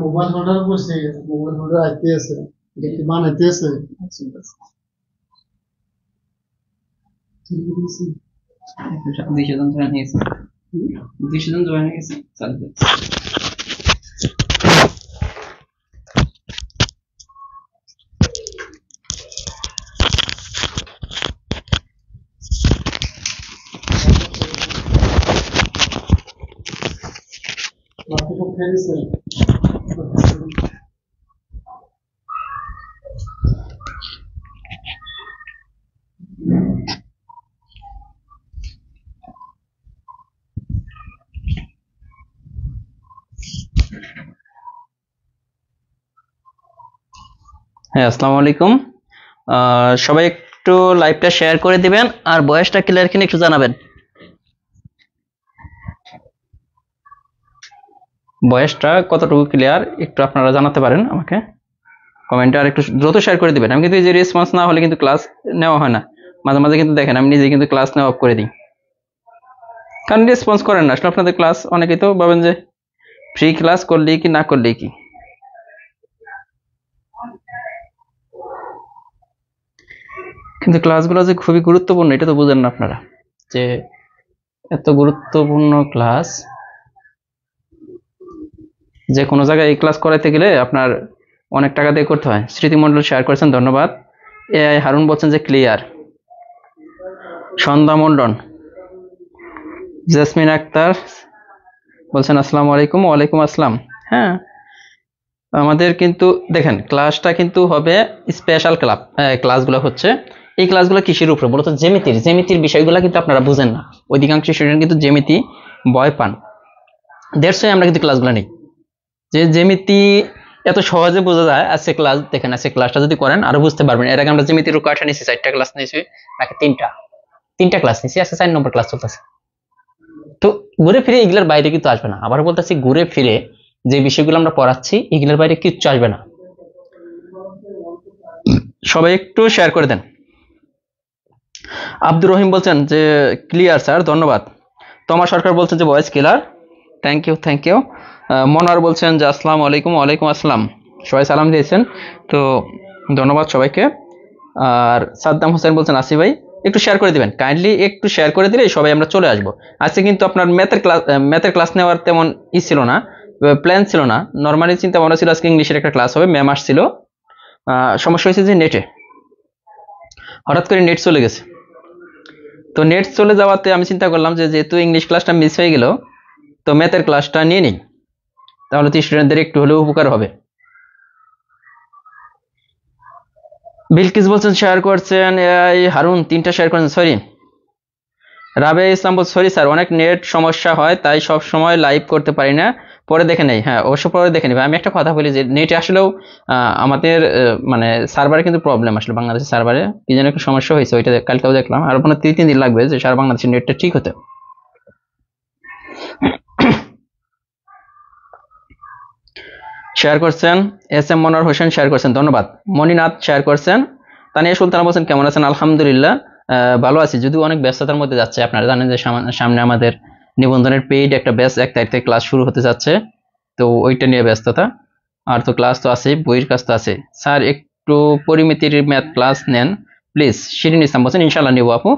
Mobile order করছি, mobile order আইতেছে, দেখি বানাইতেছে। দুইশো জন জয়েন হয়েছে, 200 জন জয়েন হয়েছে। হ্যাঁ, আসসালামু আলাইকুম। সবাই একটু লাইভটা শেয়ার করে দিবেন আর ভয়েসটা ক্লিয়ার কিনা একটু জানাবেন। ভয়েসটা কতটুকু ক্লিয়ার একটু আপনারা জানাতে পারেন আমাকে কমেন্টে, আর একটু দ্রুত শেয়ার করে দিবেন। আমি কিন্তু এই যে রেসপন্স না হলে কিন্তু ক্লাস নেওয়া হয় না, মাঝে মাঝে কিন্তু দেখেন আমি নিজে কিন্তু ক্লাস নেওয়া অফ করে দিই, কারণ রেসপন্স করেন না আসলে আপনাদের ক্লাস। অনেকেই তো ভাবেন যে ফ্রি ক্লাস করলেই কি না করলেই কি, কিন্তু ক্লাসগুলো যে খুবই গুরুত্বপূর্ণ এটা তো বুঝেন না আপনারা, যে এত গুরুত্বপূর্ণ ক্লাস যে কোনো জায়গায় এই ক্লাস করাইতে গেলে আপনার অনেক টাকা দিয়ে করতে হয়। স্মৃতিমণ্ডল শেয়ার করেছেন, ধন্যবাদ। এআই হারুন বলছেন যে ক্লিয়ার। সন্ধ্যা মন্ডন, জেসমিন আক্তার বলছেন আসসালামু আলাইকুম। ওয়ালাইকুম আসসালাম। হ্যাঁ, আমাদের কিন্তু দেখেন ক্লাসটা কিন্তু হবে স্পেশাল ক্লাসগুলো হচ্ছে, এই ক্লাসগুলো কিসের উপরে বলতো? জ্যামিতির বিষয়গুলো কিন্তু আপনারা বুঝেন না, অধিকাংশ স্টুডেন্ট কিন্তু জ্যামিতি ভয় পান, দেড়শো আমরা কিন্তু ক্লাসগুলো নেই। যে জ্যামিতি এত সহজে বোঝা যায়, আজকে ক্লাস দেখেন, আজকে ক্লাসটা যদি করেন আরো বুঝতে পারবেন। এর আগে আমরা জ্যামিতির রূপকাঠা নিয়েছি, 4টা ক্লাস নিয়েছি নাকি 3টা ক্লাস নিয়েছি, আজকে 4 নম্বর ক্লাস চলতেছে। তো ঘুরে ফিরে এগুলোর বাইরে কিন্তু আসবে না। আবার বলতেছি, ঘুরে ফিরে যে বিষয়গুলো আমরা পড়াচ্ছি এগুলোর বাইরে কিচ্ছু আসবে না। সবাই একটু শেয়ার করে দেন। আব্দুর রহিম বলছেন যে ক্লিয়ার স্যার, ধন্যবাদ। তোমার সরকার বলছেন যে voice clear, thank you. Monowar বলছেন যে আসসালামু আলাইকুম। ওয়ালাইকুম আসসালাম। সবাই সালাম দিয়েছেন, তো ধন্যবাদ সবাইকে। আর সাদ্দাম হোসেন বলছেন আসি ভাই একটু শেয়ার করে দিবেন, কাইন্ডলি একটু শেয়ার করে দিলে সবাই আমরা চলে আসবো। আজকে কিন্তু আপনার ম্যাথের ক্লাস নেওয়ার তেমন ছিল না, প্ল্যান ছিল না। নর্মালি চিন্তা ভাবনা ছিল আজকে ইংলিশের একটা ক্লাস হবে, ম্যাম আসছিল। সমস্যা হয়েছে যে নেটে হঠাৎ করে নেট চলে গেছে। তো নেট চলে যাওয়াতে আমি চিন্তা করলাম যে যেহেতু ইংলিশ ক্লাসটা মিস হয়ে গেল, তো ম্যাথের ক্লাসটা নিয়ে নিই, তাহলে তো স্টুডেন্টদের একটু হলেও উপকার হবে। বিলকিস বলছেন শেয়ার করছেন, হারুন 3টা শেয়ার করেছেন, সরি। রাবেয়া ইসলাম বলছেন সরি স্যার, অনেক নেট সমস্যা হয় তাই সব সময় লাইভ করতে পারি না, পরে দেখে নেই। হ্যাঁ, অবশ্য পরে দেখে নেবে। আমি একটা কথা বলি যে নেটে আসলেও আমাদের মানে সার্ভারে কিন্তু প্রবলেম, আসলে বাংলাদেশের সার্ভারে কি যেন একটা সমস্যা হয়েছে, ওইটা কালকেও দেখলাম। আর আপনার 3 দিন লাগবে যে সারা বাংলাদেশের নেটটা ঠিক হতে। শেয়ার করছেন SM মনোয়ার হোসেন, শেয়ার করছেন, ধন্যবাদ। মনিনাথ শেয়ার করছেন। তানিয়া সুলতানা বলছেন কেমন আছেন? আলহামদুলিল্লাহ ভালো আছি, যদিও অনেক ব্যস্ততার মধ্যে যাচ্ছে। আপনারা জানেন যে সামনে আমাদের নিবন্ধনের পেইড একটা ব্যাচ 1 তারিখ থেকে ক্লাস শুরু হতে যাচ্ছে, তো ওইটা নিয়ে ব্যস্ততা। আর তো ক্লাস তো আছে, বইয়ের কাজ তো আছে। স্যার একটু পরিমিতির ম্যাথ ক্লাস নেন প্লিজ। শিরিন ইসলাম বলছেন ইনশাল্লাহ নিব আপু।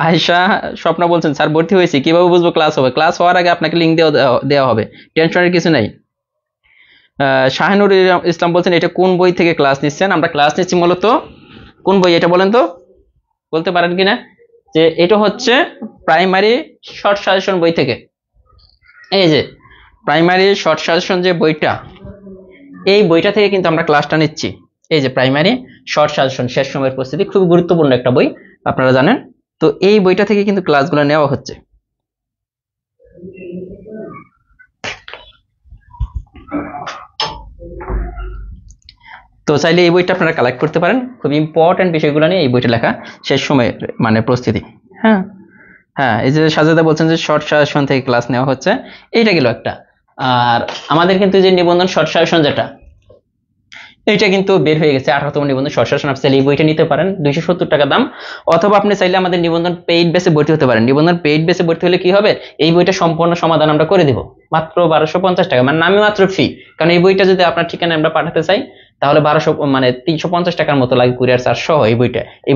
আয়শা স্বপ্ন বলছেন স্যার ভর্তি হয়েছি, কিভাবে বুঝবো ক্লাস হবে? ক্লাস হওয়ার আগে আপনাকে লিঙ্ক দেওয়া হবে, টেনশনের কিছু নাই। শাহিনুর ইসলাম বলছেন এটা কোন বই থেকে ক্লাস নিচ্ছেন? আমরা ক্লাস নিচ্ছি মূলত কোন বই এটা বলেন তো, বলতে পারেন কিনা? যে এটা হচ্ছে প্রাইমারি শর্ট সাজেশন বই থেকে। এই যে প্রাইমারি শর্ট সাজেশন যে বইটা, এই বইটা থেকে কিন্তু আমরা ক্লাসটা নিচ্ছি। এই যে প্রাইমারি শর্ট সাজেশন, শেষ সময়ের প্রস্তুতি, খুব গুরুত্বপূর্ণ একটা বই, আপনারা জানেন। তো এই বইটা থেকে কিন্তু ক্লাসগুলো নেওয়া হচ্ছে। তো চাইলে এই বইটা আপনারা কালেক্ট করতে পারেন, খুব ইম্পর্টেন্ট বিষয়গুলো নিয়ে এই বইটা লেখা, শেষ সময়ের মানে প্রস্তুতি। হ্যাঁ হ্যাঁ, এই যে সাজেদা বলছেন যে শর্ট সাজেশন থেকে ক্লাস নেওয়া হচ্ছে, এইটা গেল একটা। আর আমাদের কিন্তু যে নিবন্ধন শর্ট সাজেশন যেটা, এটা কিন্তু বের হয়ে গেছে 18তম নিবন্ধন সরকার শাসন। আপনি চাইলে এই বইটা নিতে পারেন, 270 টাকা দাম। অথবা আপনি চাইলে আমাদের নিবন্ধন পেইড বেসে ভর্তি হতে পারেন। নিবন্ধন পেইড বেসে ভর্তি হলে কি হবে, এই বইটা সম্পূর্ণ সমাধান আমরা করে দিব মাত্র 1250 টাকা, মানে নামে মাত্র ফ্রি। কারণ এই বইটা যদি আপনার ঠিকানায় আমরা পাঠাতে চাই তাহলে 1200 মানে 350 টাকার মতো লাগে কুরিয়ার চার্জ সহ। এই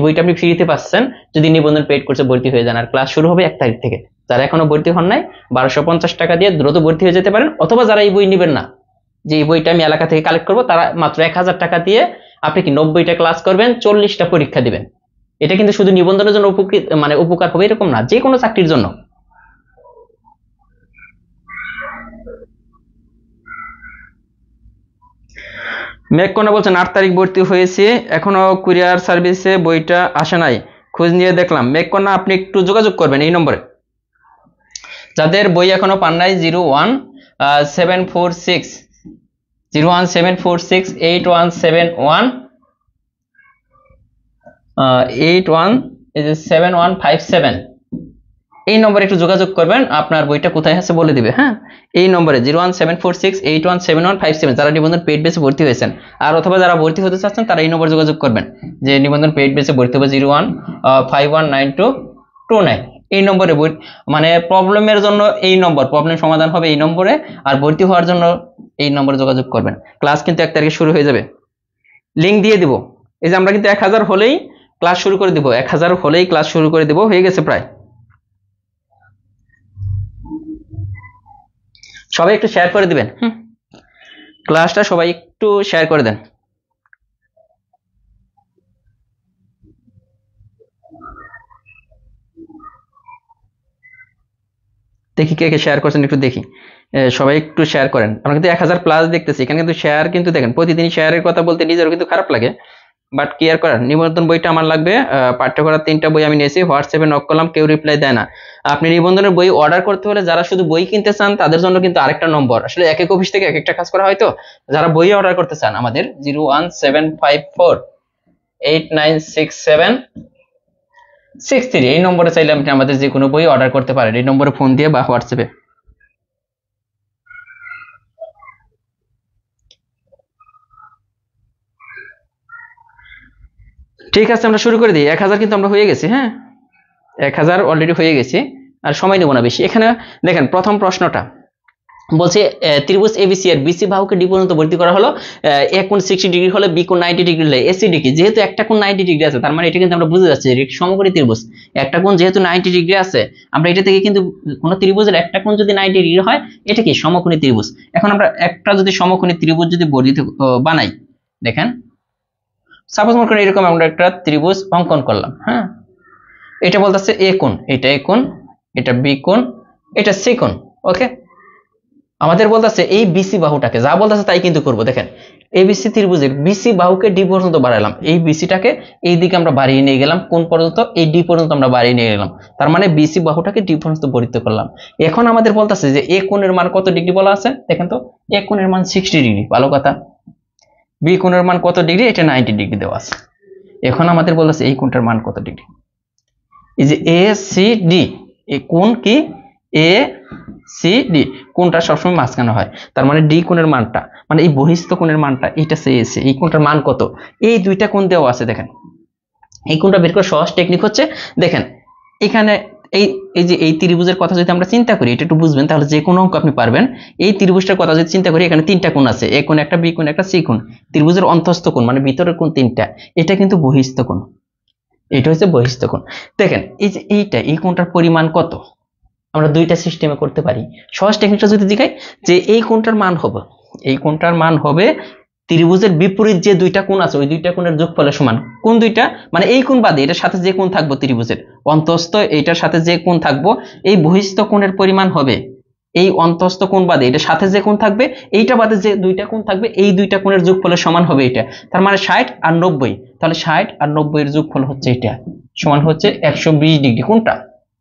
বইটা আপনি ফ্রিতে পাচ্ছেন যদি নিবন্ধন পেইড কোর্সে ভর্তি হয়ে যান। আর ক্লাস শুরু হবে 1 তারিখ থেকে। যারা এখনো ভর্তি হন নাই 1250 টাকা দিয়ে দ্রুত ভর্তি হয়ে যেতে পারেন। অথবা যারা এই বই নেবেন না, যে এই বইটা আমি এলাকা থেকে কালেক্ট করবো, তারা মাত্র 1000 টাকা দিয়ে আপনি কি 90টা ক্লাস করবেন, 40টা পরীক্ষা দিবেন। এটা কিন্তু শুধু নিবন্ধনের জন্য উপকার হবে এরকম না, যে কোনো চাকরির জন্য। মেঘকন্যা বলছেন 8 তারিখ ভর্তি হয়েছে, এখনো কুরিয়ার সার্ভিসে বইটা আসে নাই, খোঁজ নিয়ে দেখলাম। মেঘকন্যা আপনি একটু যোগাযোগ করবেন এই নম্বরে, যাদের বই এখনো পান নাই। 01746 এই নম্বরে একটু যোগাযোগ করবেন, আপনার বইটা কোথায় আছে বলে দিবে। হ্যাঁ, এই নম্বরে 01746817157 যারা নিবন্ধন পেইড বেসে ভর্তি হয়েছেন। আর অথবা যারা ভর্তি হতে চাচ্ছেন তারা এই নম্বরে যোগাযোগ করবেন, যে নিবন্ধন পেইড বেসে ভর্তি হবে 01519229। এই নম্বরে মানে প্রবলেমের জন্য এই নম্বর, প্রবলেম সমাধান হবে এই নম্বরে। আর ভর্তি হওয়ার জন্য এই নম্বরে যোগাযোগ করবেন। ক্লাস কিন্তু 1 তারিখে শুরু হয়ে যাবে, লিঙ্ক দিয়ে দিব। এই যে আমরা কিন্তু 1000 হলেই ক্লাস শুরু করে দিব, 1000 হলেই ক্লাস শুরু করে দিব, হয়ে গেছে প্রায়। সবাই একটু শেয়ার করে দিবেন, ক্লাসটা সবাই একটু শেয়ার করে দেন। দেখি কে কে শেয়ার করছেন, একটু দেখি। সবাই একটু শেয়ার করেন। আমরা কিন্তু 1000 প্লাস দেখতেছি এখানে, কিন্তু শেয়ার কিন্তু দেখেন প্রতিদিন শেয়ারের কথা বলতে নিজেরও কিন্তু খারাপ লাগে, বাট কি আর করার। নিবন্ধন বইটা আমার লাগবে, পাঠ্য করার 3টা বই আমি নিয়েছি, হোয়াটসঅ্যাপে নক করলাম, কেউ রিপ্লাই দেয় না। আপনি নিবন্ধনের বই অর্ডার করতে হলে যারা শুধু বই কিনতে চান তাদের জন্য কিন্তু আরেকটা নম্বর, আসলে এক এক অফিস থেকে এক একটা কাজ করা হয়, তো যারা বই অর্ডার করতে চান আমাদের 01754896763 এই নম্বরে চাইলে আপনি আমাদের যে কোনো বই অর্ডার করতে পারেন, এই নম্বরে ফোন দিয়ে বা হোয়াটসঅ্যাপে। ঠিক আছে, আমরা শুরু করে দিই। 1000 কিন্তু আমরা হয়ে গেছি। হ্যাঁ, 1000 অলরেডি হয়ে গেছে, আর সময় নেব না বেশি। এখানে দেখেন প্রথম প্রশ্নটা বলছে ত্রিভুজ এবিসি এর বিসি বাহুকে ডি পর্যন্ত ভর্তি করা হলো। এ কোণ 60 ডিগ্রি হলে বি কোণ 90 ডিগ্রি হলে এসি ডিগ্রি। যেহেতু একটা কোণ 90 ডিগ্রি আছে, তার মানে এটা কিন্তু আমরা বুঝে যাচ্ছি যে সমকোণী ত্রিভুজ। একটা কোণ যেহেতু 90 ডিগ্রি আছে, আমরা এটা থেকে কিন্তু কোন ত্রিভুজের একটা কোণ যদি 90 ডিগ্রি হয় এটা কি সমকোণী ত্রিভুজ। এখন আমরা একটা যদি সমকোণী ত্রিভুজ যদি বর্ধিত বানাই, দেখেন সাপোজ মনে করেন এরকম আমরা একটা ত্রিভুজ অঙ্কন করলাম। হ্যাঁ, এটা বলতেছে এ কোণ, এটা এ কোণ, এটা বি কোণ, এটা সি কোণ। ওকে, আমাদের বলতেছে এই বিসি বাহুটাকে, যা বলতেছে তাই কিন্তু করব। দেখেন এবিসি ত্রিভুজের বিসি বাহুকে ডি পর্যন্ত বাড়াইলাম, এই বিসিটাকে এই দিকে আমরা বাড়িয়ে নিয়ে গেলাম কোন পর্যন্ত, এই ডি পর্যন্ত আমরা বাড়িয়ে নিয়ে গেলাম। তার মানে বিসি বাহুটাকে ডি পর্যন্ত বর্ধিত করলাম। এখন আমাদের বলতেছে যে এ কোণের মান কত ডিগ্রি বলা আছে, দেখেন তো এ কোণের মান 60 ডিগ্রি, ভালো কথা। বি কোণের মান কত ডিগ্রি, এটা 90 ডিগ্রি দেওয়া আছে। এখন আমাদের বলতেছে এই কোণটার মান কত ডিগ্রি। এই যে এ সি ডি, এই কোণ কি এ সি ডি, কোণটা সবসময় মাঝখানে হয়। তার মানে ডি কোণের মানটা, মানে এই বহিস্থ কোণের মানটা, এটা সে এসে এই কোণটার মান কত, এই দুইটা কোণ দেওয়া আছে। দেখেন এই কোণটা বের করার সহজ টেকনিক হচ্ছে, দেখেন এখানে এই যে এই ত্রিভুজের কথা যদি আমরা চিন্তা করি, এটা একটু বুঝবেন তাহলে যে কোনো অঙ্ক আপনি পারবেন। এই ত্রিভুজটার কথা যদি চিন্তা করি, এখানে 3টা কোণ আছে, এ কোণ একটা, বি কোণ একটা, সি কোণ। ত্রিভুজের অন্তঃস্থ কোণ মানে ভিতরের কোণ 3টা, এটা কিন্তু বহিস্থ কোণ, এটা হচ্ছে বহিস্থ কোণ। দেখেন এই যে এই কোণটার পরিমাণ কত, আমরা দুইটা সিস্টেমে করতে পারি। সহজ টেকনিকটা যদি দেখাই, যে এই কোণটার মান হবে, এই কোণটার মান হবে ত্রিভুজের বিপরীত যে দুইটা কোণ আছে ওই দুইটা কোণের যোগফলের সমান। কোন দুইটা, মানে এই কোণ বাদে এটার সাথে যে কোণ থাকবো ত্রিভুজের অন্তঃস্থ, এইটার সাথে যে কোণ থাকবো, এই বহিস্থ কোণের পরিমাণ হবে এই অন্তঃস্থ কোণ বাদে এটার সাথে যে কোণ থাকবে, এইটা বাদে যে দুইটা কোণ থাকবে, এই দুইটা কোণের যোগফলের সমান হবে এটা। তার মানে 60 আর 90, তাহলে 60 আর 90 এর যোগফল হচ্ছে এটা, সমান হচ্ছে 120 ডিগ্রি। কোনটা,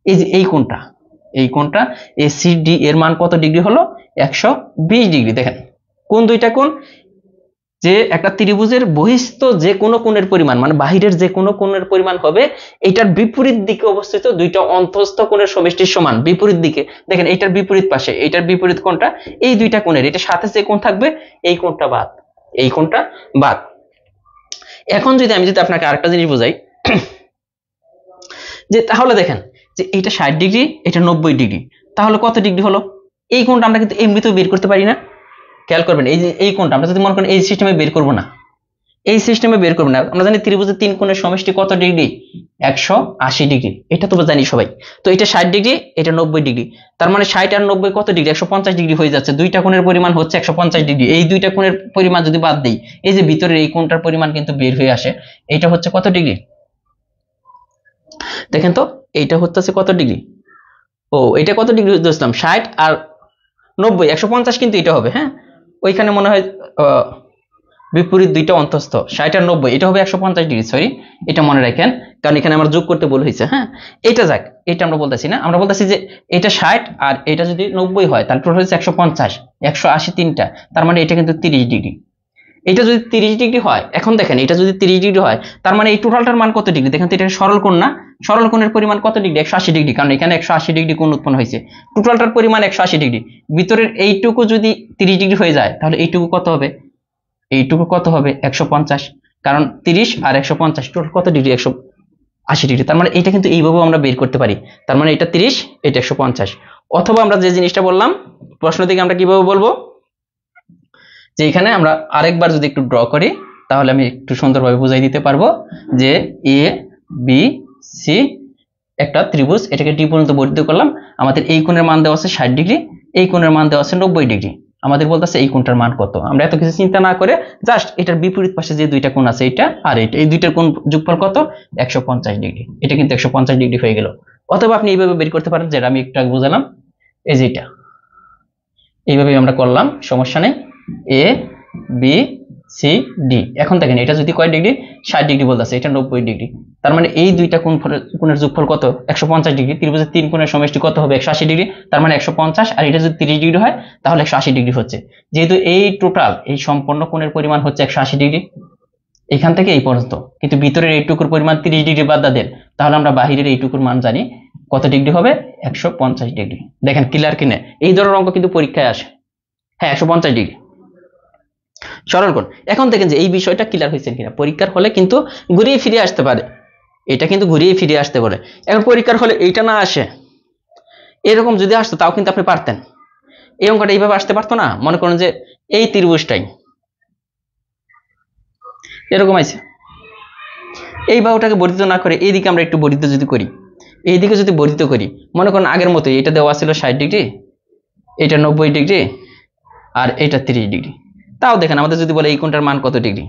এই যে এই কোণটা, এই কোণটা এসিডি এর মান কত ডিগ্রি হলো, 120 ডিগ্রি। দেখেন কোন দুইটা কোণ, যে একটা ত্রিভুজের বহিস্থ যে কোনো কোণের পরিমাণ মানে বাহিরের যে কোনো কোণের পরিমাণ হবে এটার বিপরীত দিকে অবস্থিত দুইটা অন্তঃস্থ কোণের সমষ্টির সমান। বিপরীত দিকে দেখেন এইটার বিপরীত পাশে, এইটার বিপরীত কোণটা, এই দুইটা কোণের এটা সাথে যে কোণ থাকবে এই কোণটা বাদ, এই কোণটা বাদ। এখন যদি আমি আপনাকে আরেকটা জিনিস বোঝাই, যে তাহলে দেখেন যে এটা 60 ডিগ্রি, এটা 90 ডিগ্রি, তাহলে কত ডিগ্রি হলো? এই কোণটা আমরা কিন্তু এমনিতেও বের করতে পারি না। খেয়াল করবেন, এই যে এই কোণটা আমরা যদি মনে করেন এই সিস্টেমে বের করব না, এই সিস্টেমে বের করব না, আমরা জানি ত্রিভুজের 3 কোণের সমষ্টি কত ডিগ্রি? 180 ডিগ্রি, এটা তো জানি সবাই। তো এটা 60 ডিগ্রি, এটা 90 ডিগ্রি, তার মানে 60 আর 90 কত ডিগ্রি? 150 ডিগ্রি হয়ে যাচ্ছে। দুইটা কোণের পরিমাণ হচ্ছে 150 ডিগ্রি। এই দুইটা কোণের পরিমাণ যদি বাদ দেই, এই যে ভিতরের এই কোণটার পরিমাণ কিন্তু বের হয়ে আসে, এটা হচ্ছে কত ডিগ্রি? দেখেন তো, এইটা হচ্ছে কত ডিগ্রি? ও, এটা কত ডিগ্রি ধরছিলাম? 60 আর 90, 150 কিন্তু এটা হবে। হ্যাঁ, ওইখানে মনে হয় বিপরীত দুইটা অন্তস্থ, 60 আর 90, এটা হবে 150 ডিগ্রি। সরি, এটা মনে রাখেন, কারণ এখানে আমরা যোগ করতে বলা হয়েছে। হ্যাঁ, এটা যাক, এটা আমরা বলতেছি না, আমরা বলতেছি যে এটা 60 আর এটা যদি 90 হয়, তাহলে টোটাল হচ্ছে 150, 180 তিনটা, তার মানে এটা কিন্তু 30 ডিগ্রি। এটা যদি 30 ডিগ্রি হয়, এখন দেখেন এটা যদি 30 ডিগ্রি হয়, তার মানে এই টোটালটার মান কত ডিগ্রি? দেখেন তো, এটা সরল কোণ না, সরল কোণের পরিমাণ কত ডিগ্রি? 180 ডিগ্রি, কারণ এখানে 180 ডিগ্রি কোণ উৎপন্ন হয়েছে। টোটালটার পরিমাণ 180 ডিগ্রি, ভিতরের এইটুকু যদি 30 ডিগ্রি হয়ে যায়, তাহলে এইটুকু কত হবে? এইটুকু কত হবে? 150, কারণ 30 আর 150 টোটাল কত ডিগ্রি? 180 ডিগ্রি। তার মানে এটা কিন্তু এইভাবে আমরা বের করতে পারি। তার মানে এটা 30, এটা 150। অথবা আমরা যে জিনিসটা বললাম প্রশ্ন থেকে, আমরা কিভাবে বলবো যে এখানে আমরা আরেকবার যদি একটু ড্র করি, তাহলে আমি একটু সুন্দরভাবে বুঝাই দিতে পারবো যে এ বি সি একটা ত্রিভুজ, এটাকে ডি পর্যন্ত বর্ধিত করলাম। আমাদের এই কোণের মান দেওয়া আছে 60 ডিগ্রি, এই কোণের মান দেওয়া আছে 90 ডিগ্রি। আমাদের বলতেছে এই কোণটার মান কত। আমরা এত কিছু চিন্তা না করে জাস্ট এটার বিপরীত পাশে যে দুইটা কোণ আছে, এটা আর এটা, এই দুইটার কোণ যোগফল কত? 150 ডিগ্রি। এটা কিন্তু 150 ডিগ্রি হয়ে গেল। অথবা আপনি এইভাবে বের করতে পারেন, যেটা আমি একটু আগে বুঝালাম, এই যে এটা এইভাবে আমরা করলাম, সমস্যা নেই। A B C D. এখন দেখেন এটা যদি কয় ডিগ্রি? 60 ডিগ্রি বলতেছে, এটা 90 ডিগ্রি। তার মানে এই দুইটা কোণের যোগফল কত? 150 ডিগ্রি। ত্রিভুজের 3 কোণের সমষ্টি কত হবে? 180 ডিগ্রি। তার মানে 150, আর এটা যদি 30 ডিগ্রি হয়, তাহলে 180 ডিগ্রি হচ্ছে। যেহেতু এই টোটাল এই সম্পূর্ণ কোণের পরিমাণ হচ্ছে 180 ডিগ্রি, এখান থেকে এই পর্যন্ত, কিন্তু ভিতরের এইটুকুর পরিমাণ 30 ডিগ্রি বাদ দেন, তাহলে আমরা বাহিরের এইটুকুর মান জানি কত ডিগ্রি হবে? 150 ডিগ্রি। দেখেন ক্লিয়ার কিনে? এই ধরনের অঙ্ক কিন্তু পরীক্ষায় আসে। হ্যাঁ, 150 ডিগ্রি সরল কোণ। এখন দেখেন যে এই বিষয়টা ক্লিয়ার হয়েছে কিনা। পরীক্ষার হলে কিন্তু ঘুরিয়ে ফিরে আসতে পারে, এটা কিন্তু ঘুরিয়ে ফিরে আসতে পারে। এখন পরীক্ষার হলে এইটা না আসে, এরকম যদি আসতো তাও কিন্তু আপনি পারতেন। এই অঙ্কটা এইভাবে আসতে পারতো না। মনে করেন যে এই ত্রিভুজটাই এরকম আছে, এই বাহুটাকে বর্ধিত না করে এইদিকে আমরা একটু বর্ধিত যদি করি, এইদিকে যদি বর্ধিত করি, মনে করেন আগের মতোই এটা দেওয়া ছিল 60 ডিগ্রি, এটা 90 ডিগ্রি, আর এটা 30 ডিগ্রি। তাও দেখেন আমাদের যদি বলে এই কোণটার মান কত ডিগ্রি,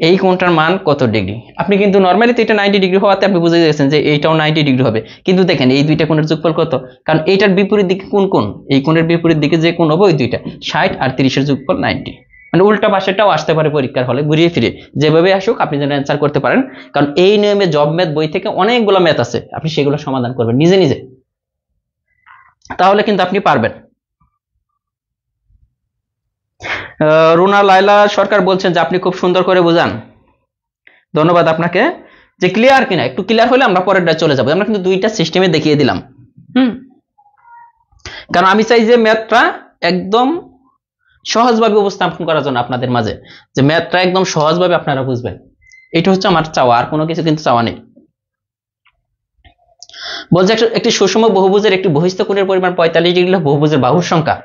এই কোণটার মান কত ডিগ্রি, আপনি কিন্তু নরমালি তো এটা 90 ডিগ্রি হওয়াতে আপনি বুঝে গেছেন যে এইটাও 90 ডিগ্রি হবে। কিন্তু দেখেন এই দুইটা কোণের যোগফল কত? কারণ এইটার বিপরীত দিকে কোন কোণ? এই কোণের বিপরীত দিকে যে কোণ হবে ওই দুইটা, 60 আর 30 এর যোগফল 90। মানে উল্টা পাশেটাও আসতে পারে পরীক্ষার হলে, ঘুরিয়ে ফিরে যেভাবে আসুক আপনি যেন অ্যান্সার করতে পারেন। কারণ এই নিয়মে জব ম্যাথ বই থেকে অনেকগুলো ম্যাথ আছে, আপনি সেগুলো সমাধান করবেন নিজে নিজে, তাহলে কিন্তু আপনি পারবেন। রুনা লাইলা সরকার বলছেন যে আপনি খুব সুন্দর করে বোঝান, ধন্যবাদ আপনাকে। যে ক্লিয়ার কিনা, একটু ক্লিয়ার হলে আমরা পরেরটা চলে যাবো। আমরা কিন্তু দুইটা সিস্টেমে দেখিয়ে দিলাম। কারণ আমি চাই যে ম্যাথটা একদম সহজভাবে উপস্থাপন করার জন্য আপনাদের মাঝে, যে ম্যাথটা একদম সহজভাবে আপনারা বুঝবেন, এটা হচ্ছে আমার চাওয়া, আর কোনো কিছু কিন্তু চাওয়া নেই। বলছে একটি সুষম বহুভুজের একটি বহিস্থ কোণের পরিমাণ 45 ডিগ্রি হলে বহুভুজের বাহুর সংখ্যা।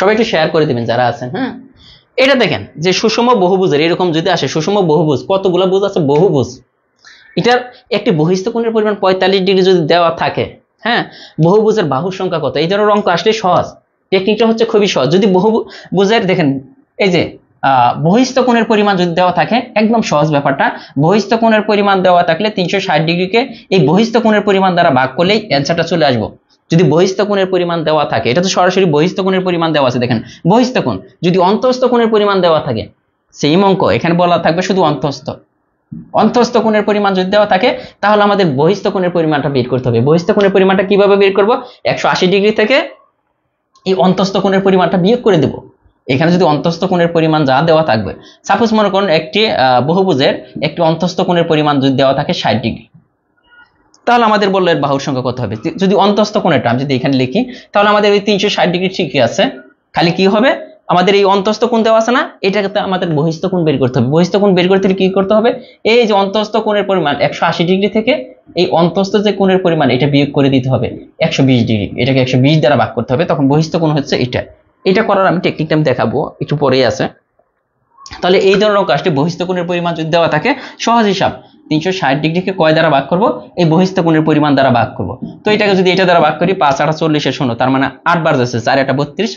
সবাই একটু শেয়ার করে দিবেন যারা আছেন। হ্যাঁ, এটা দেখেন যে সুষম বহুভুজের এরকম যদি আসে, সুষম বহুভুজ কতগুলো ভুজ আছে? বহুভুজ। এটার একটি বহিস্থ কোণের পরিমাণ 45 ডিগ্রি যদি দেওয়া থাকে, হ্যাঁ, বহুভুজের বাহুর সংখ্যা কত? এই ধরনের অঙ্ক আসলে সহজ, টেকনিকটা হচ্ছে খুবই সহজ। যদি বহুভুজের দেখেন এই যে বহিস্থ কোণের পরিমাণ যদি দেওয়া থাকে, একদম সহজ ব্যাপারটা। বহিস্থ কোণের পরিমাণ দেওয়া থাকলে 360 ডিগ্রিকে এই বহিস্থ কোণের পরিমাণ দ্বারা ভাগ করলেই অ্যান্সারটা চলে আসবো। যদি বহিস্থ কোণের পরিমাণ দেওয়া থাকে, এটা তো সরাসরি বহিস্থ কোণের পরিমাণ দেওয়া আছে। দেখেন বহিস্থ কোণ, যদি অন্তঃস্থ কোণের পরিমাণ দেওয়া থাকে সেম অঙ্ক, এখানে বলা থাকবে শুধু অন্তঃস্থ। অন্তঃস্থ কোণের পরিমাণ যদি দেওয়া থাকে, তাহলে আমাদের বহিস্থ কোণের পরিমাণটা বের করতে হবে। বহিস্থ কোণের পরিমাণটা কিভাবে বের করব? 180 ডিগ্রি থেকে এই অন্তঃস্থ কোণের পরিমাণটা বিয়োগ করে দেব। এখানে যদি অন্তঃস্থ কোণের পরিমাণ যা দেওয়া থাকবে, সাপোজ মনে করুন একটি বহুভুজের একটি অন্তঃস্থ কোণের পরিমাণ যদি দেওয়া থাকে 60 ডিগ্রি, তাহলে আমাদের বললো এর বাহুর সংখ্যা কত হবে। যদি অন্তস্থ কোণের টার্ম যদি এখানে লিখি, তাহলে আমাদের ওই 360 ডিগ্রি ঠিকই আছে, খালি কি হবে, আমাদের এই অন্তস্থ কোণ দেওয়া আছে না, এটাকে আমাদের বহিস্থ কোণ বের করতে হবে। বহিস্থ কোণ বের করতে কি করতে হবে, এই যে অন্তস্থ কোণের পরিমাণ 180 ডিগ্রি থেকে এই অন্তস্থ যে কোণের পরিমাণ এটা বিয়োগ করে দিতে হবে 120 ডিগ্রি, এটাকে 120 দ্বারা ভাগ করতে হবে, তখন বহিস্থ কোণ হচ্ছে এটা। এটা করার আমি টেকনিকটা আমি দেখাবো, একটু পরেই আছে। তাহলে এই ধরনের কাজটি বহিস্থ কোণের পরিমাণ যদি দেওয়া থাকে, সহজ হিসাব, 360 ডিগ্রিকে কয় দ্বারা ভাগ করব, এই বহিস্থ কোণের পরিমাণ দ্বারা ভাগ করব। তো এটাকে যদি এটা দ্বারা ভাগ করি, 5 8 40 শূন্য, তার মানে 8 বার যাচ্ছে, 4 8 32,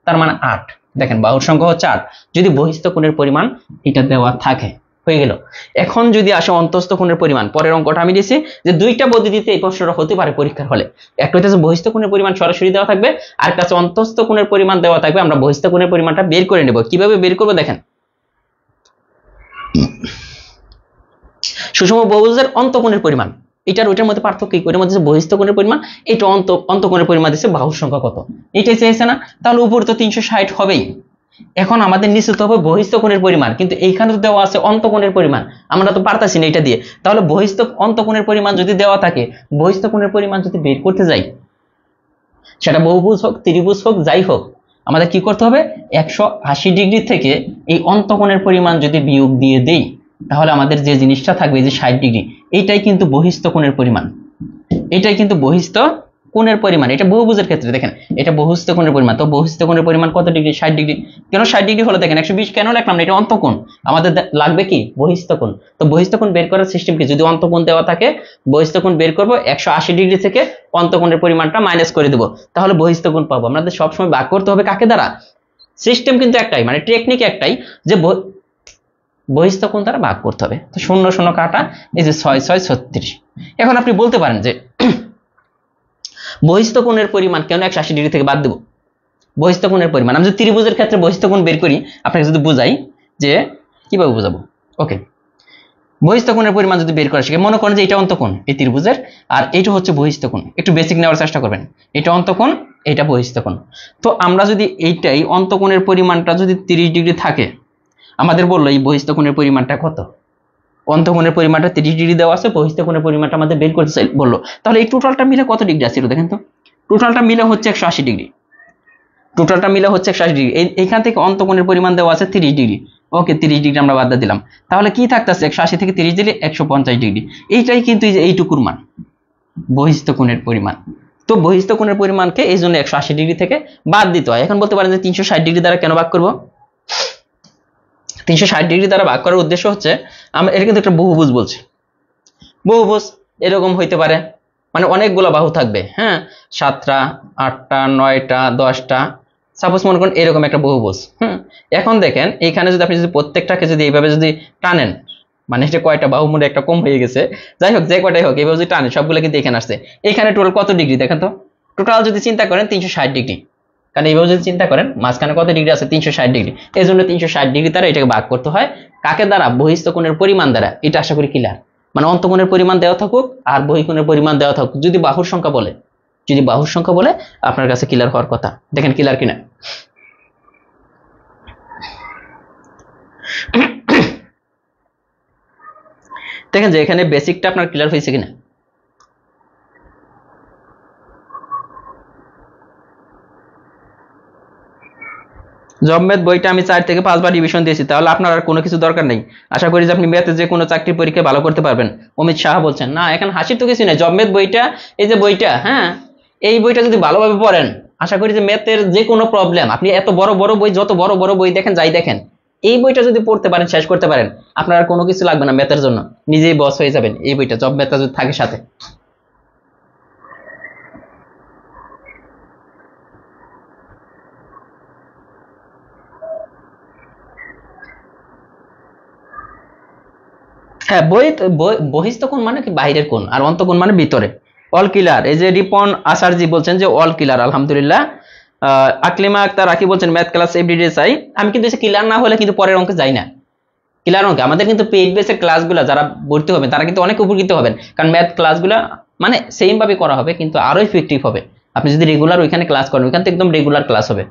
তার মানে 8। দেখেন বাহুর সংখ্যা হচ্ছে 8 যদি বহিস্থ কোণের পরিমাণ এটা দেওয়া থাকে। হয়ে গেল। এখন যদি আসে অন্তস্থ কোণের পরিমাণ, পরের অঙ্কটা আমি দিয়েছি যে দুইটা পদ্ধতিতে এই প্রশ্নটা হতে পারে পরীক্ষার হলে। একটা হচ্ছে বহিস্থ কোণের পরিমাণ সরাসরি দেওয়া থাকবে, আর কাছে অন্তস্থ কোণের পরিমাণ দেওয়া থাকবে, আমরা বহিস্থ কোণের পরিমাণটা বের করে নেব। কিভাবে বের করব দেখেন, সুষম বহুভুজের অন্তঃকোণের পরিমাণ, এটার ওইটার মধ্যে পার্থক্য কি, ওইটার মধ্যে বহিস্থ কোণের পরিমাণ, এটা অন্তঃকোণের পরিমাণ দিচ্ছে, বাহুর সংখ্যা কত এটাই চেয়েছে না, তাহলে উপর তো 360 হবেই। এখন আমাদের নিশ্চিত হবে বহিস্থ কোণের পরিমাণ, কিন্তু এইখানে তো দেওয়া আছে অন্তঃকোণের পরিমাণ, আমরা তো পারতাছি না এটা দিয়ে। তাহলে বহিস্থ অন্তঃকোণের পরিমাণ যদি দেওয়া থাকে, বহিস্থ কোণের পরিমাণ যদি বের করতে যাই, সেটা বহুভুজ হোক ত্রিভুজ হোক যাই হোক, আমাদের কি করতে হবে, 180 ডিগ্রি থেকে এই অন্তঃকোণের পরিমাণ যদি বিয়োগ দিয়ে দেই, তাহলে আমাদের যে জিনিসটা থাকবে যে 60 ডিগ্রি, এইটাই কিন্তু বহিস্থ কোণের পরিমাণ, এটাই কিন্তু বহিস্থ কোণের পরিমাণ। এটা বহুভুজের ক্ষেত্রে দেখেন এটা বহিস্থ কোণের পরিমাণ, তো বহিস্থ কোণের পরিমাণ কত ডিগ্রি, 60 ডিগ্রি। কেন 60 ডিগ্রি হলো দেখেন, 120 কেন লিখলাম না, এটা অন্তঃকোণ, আমাদের লাগবে কি বহিস্থ কোণ। তো বহিস্থ কোণ বের করার সিস্টেম কি, যদি অন্তঃকোণ দেওয়া থাকে বহিস্থ কোণ বের করব, 180 ডিগ্রি থেকে অন্তঃকোণের পরিমাণটা মাইনাস করে দেব, তাহলে বহিস্থ কোণ পাবো। আমাদের সবসময় ভাগ করতে হবে কাকে দ্বারা, সিস্টেম কিন্তু একটাই, মানে টেকনিক একটাই, যে বহিস্থ কোণ দ্বারা ভাগ করতে হবে। তো 0 0 কাটা, এই যে 6 6 36। এখন আপনি বলতে পারেন যে বহিস্থ কোণের পরিমাণ কেন 180 ডিগ্রি থেকে বাদ দেব, বহিস্থ কোণের পরিমাণ আমি যদি ত্রিভুজের ক্ষেত্রে বহিস্থ কোণ বের করি, আপনাকে যদি বুঝাই যে কিভাবে বুঝাবো। ওকে, বহিস্থ কোণের পরিমাণ যদি বের করা শিখে, মনে করেন যে এটা অন্তঃকোণ এই ত্রিভুজের, আর এটা হচ্ছে বহিস্থ কোণ, একটু বেসিক নেওয়ার চেষ্টা করবেন, এটা অন্তঃকোণ এটা বহিস্থ কোণ। তো আমরা যদি এইটাই অন্তঃকোণের পরিমাণটা যদি 30 ডিগ্রি থাকে, আমাদের বললো এই বহিস্থ কোণের পরিমাণটা কত, অন্তঃকোণের পরিমাণটা 30 ডিগ্রি দেওয়া আছে, বহিস্থ কোণের পরিমাণটা আমাদের বের করতে চাই বললো। তাহলে এই টোটালটা মিলে কত ডিগ্রি আছে দেখেন তো, টোটালটা মিলে হচ্ছে 180 ডিগ্রি, টোটালটা মিলে হচ্ছে 180 ডিগ্রি। এইখান থেকে অন্তঃকোণের পরিমাণ দেওয়া আছে 30 ডিগ্রি। ওকে, 30 ডিগ্রি আমরা বাদ দিলাম, তাহলে কি থাকতেছে 180 থেকে 30 দিলে 150 ডিগ্রি। এইটাই কিন্তু এইটুকুর মান বহিস্থ কোণের পরিমাণ। তো বহিস্থ কোণের পরিমাণকে এই জন্য 180 ডিগ্রি থেকে বাদ দিতে হয়। এখন বলতে পারেন যে 360 ডিগ্রি দ্বারা কেন ভাগ করব, 360 ডিগ্রি দ্বারা ভাগ করার উদ্দেশ্য হচ্ছে, আমরা এটা কিন্তু একটা বহুভুজ বলছি, বহুভুজ এরকম হইতে পারে, মানে অনেকগুলো বাহু থাকবে, হ্যাঁ 7টা 8টা 9টা 10টা, সাপোজ মনে করেন এরকম একটা বহুভুজ। এখন দেখেন এইখানে যদি আপনি যদি প্রত্যেকটাকে যদি এইভাবে যদি টানেন, মানে এটা কয়টা বাহু মনে একটা কম হয়ে গেছে, যাই হোক যে কয়টাই হোক, এইভাবে যদি টানেন সবগুলো কিন্তু এখানে আসছে, এখানে টোটাল কত ডিগ্রি দেখেন তো, টোটাল যদি চিন্তা করেন 360 ডিগ্রি, কারণ এইভাবে যদি চিন্তা করেন মাঝখানে কত ডিগ্রি আছে 360 ডিগ্রি, এই জন্য 360 ডিগ্রি দ্বারা এটাকে ভাগ করতে হয় কাকে দ্বারা, বহিস্থ কোণের পরিমাণ দ্বারা। এটা আশা করি ক্লিয়ার, মানে অন্তঃকোণের পরিমাণ দেওয়া থাকুক আর বহিঃকোণের পরিমাণ দেওয়া থাকুক, যদি বাহুর সংখ্যা বলে, যদি বাহুর সংখ্যা বলে আপনার কাছে ক্লিয়ার হওয়ার কথা। দেখেন ক্লিয়ার কিনা, দেখেন যে এখানে বেসিকটা আপনার ক্লিয়ার হয়েছে কিনা। জব ম্যাথ বইটা আমি 4 থেকে 5 বার রিভিশন দিয়েছি, তাহলে আপনার আর কোনো কিছু দরকার নেই। আশা করি যে আপনি ম্যাথে যে কোনো চাকরির পরীক্ষা ভালো করতে পারবেন। অমিত সাহা বলছেন না, এখানে হাসির তো কিছু নেই, জব ম্যাথ বইটা এই যে বইটা, হ্যাঁ এই বইটা যদি ভালোভাবে পড়েন, আশা করি যে ম্যাথের যে কোনো প্রবলেম, আপনি এত বড় বড় বই, যত বড় বড় বই দেখেন যাই দেখেন, এই বইটা যদি পড়তে পারেন শেষ করতে পারেন, আপনার আর কোনো কিছু লাগবে না ম্যাথের জন্য, নিজেই বস হয়ে যাবেন এই বইটা, জব ম্যাথটা যদি থাকে সাথে। হ্যাঁ বহিস্থ কোণ মানে কি বাইরের কোণ, আর অন্তঃকোণ মানে ভিতরে। অল ক্লিয়ার, এই যে রিপন আসারজি বলছেন যে অল ক্লিয়ার, আলহামদুলিল্লাহ। আকলিমা আক্তার রাকি বলছেন ম্যাথ ক্লাস এভরিডে চাই। আমি কিন্তু ক্লিয়ার না হলে কিন্তু পরের অঙ্কে যাই না, ক্লিয়ার অঙ্কে আমাদের কিন্তু পেইড বেসের ক্লাসগুলো যারা ভর্তি হবেন তারা কিন্তু অনেক উপকৃত হবেন, কারণ ম্যাথ ক্লাসগুলো মানে সেম ভাবে করা হবে কিন্তু আরো ইফেক্টিভ হবে আপনি যদি রেগুলার ওইখানে ক্লাস করেন, ওইখান থেকে একদম রেগুলার ক্লাস হবে।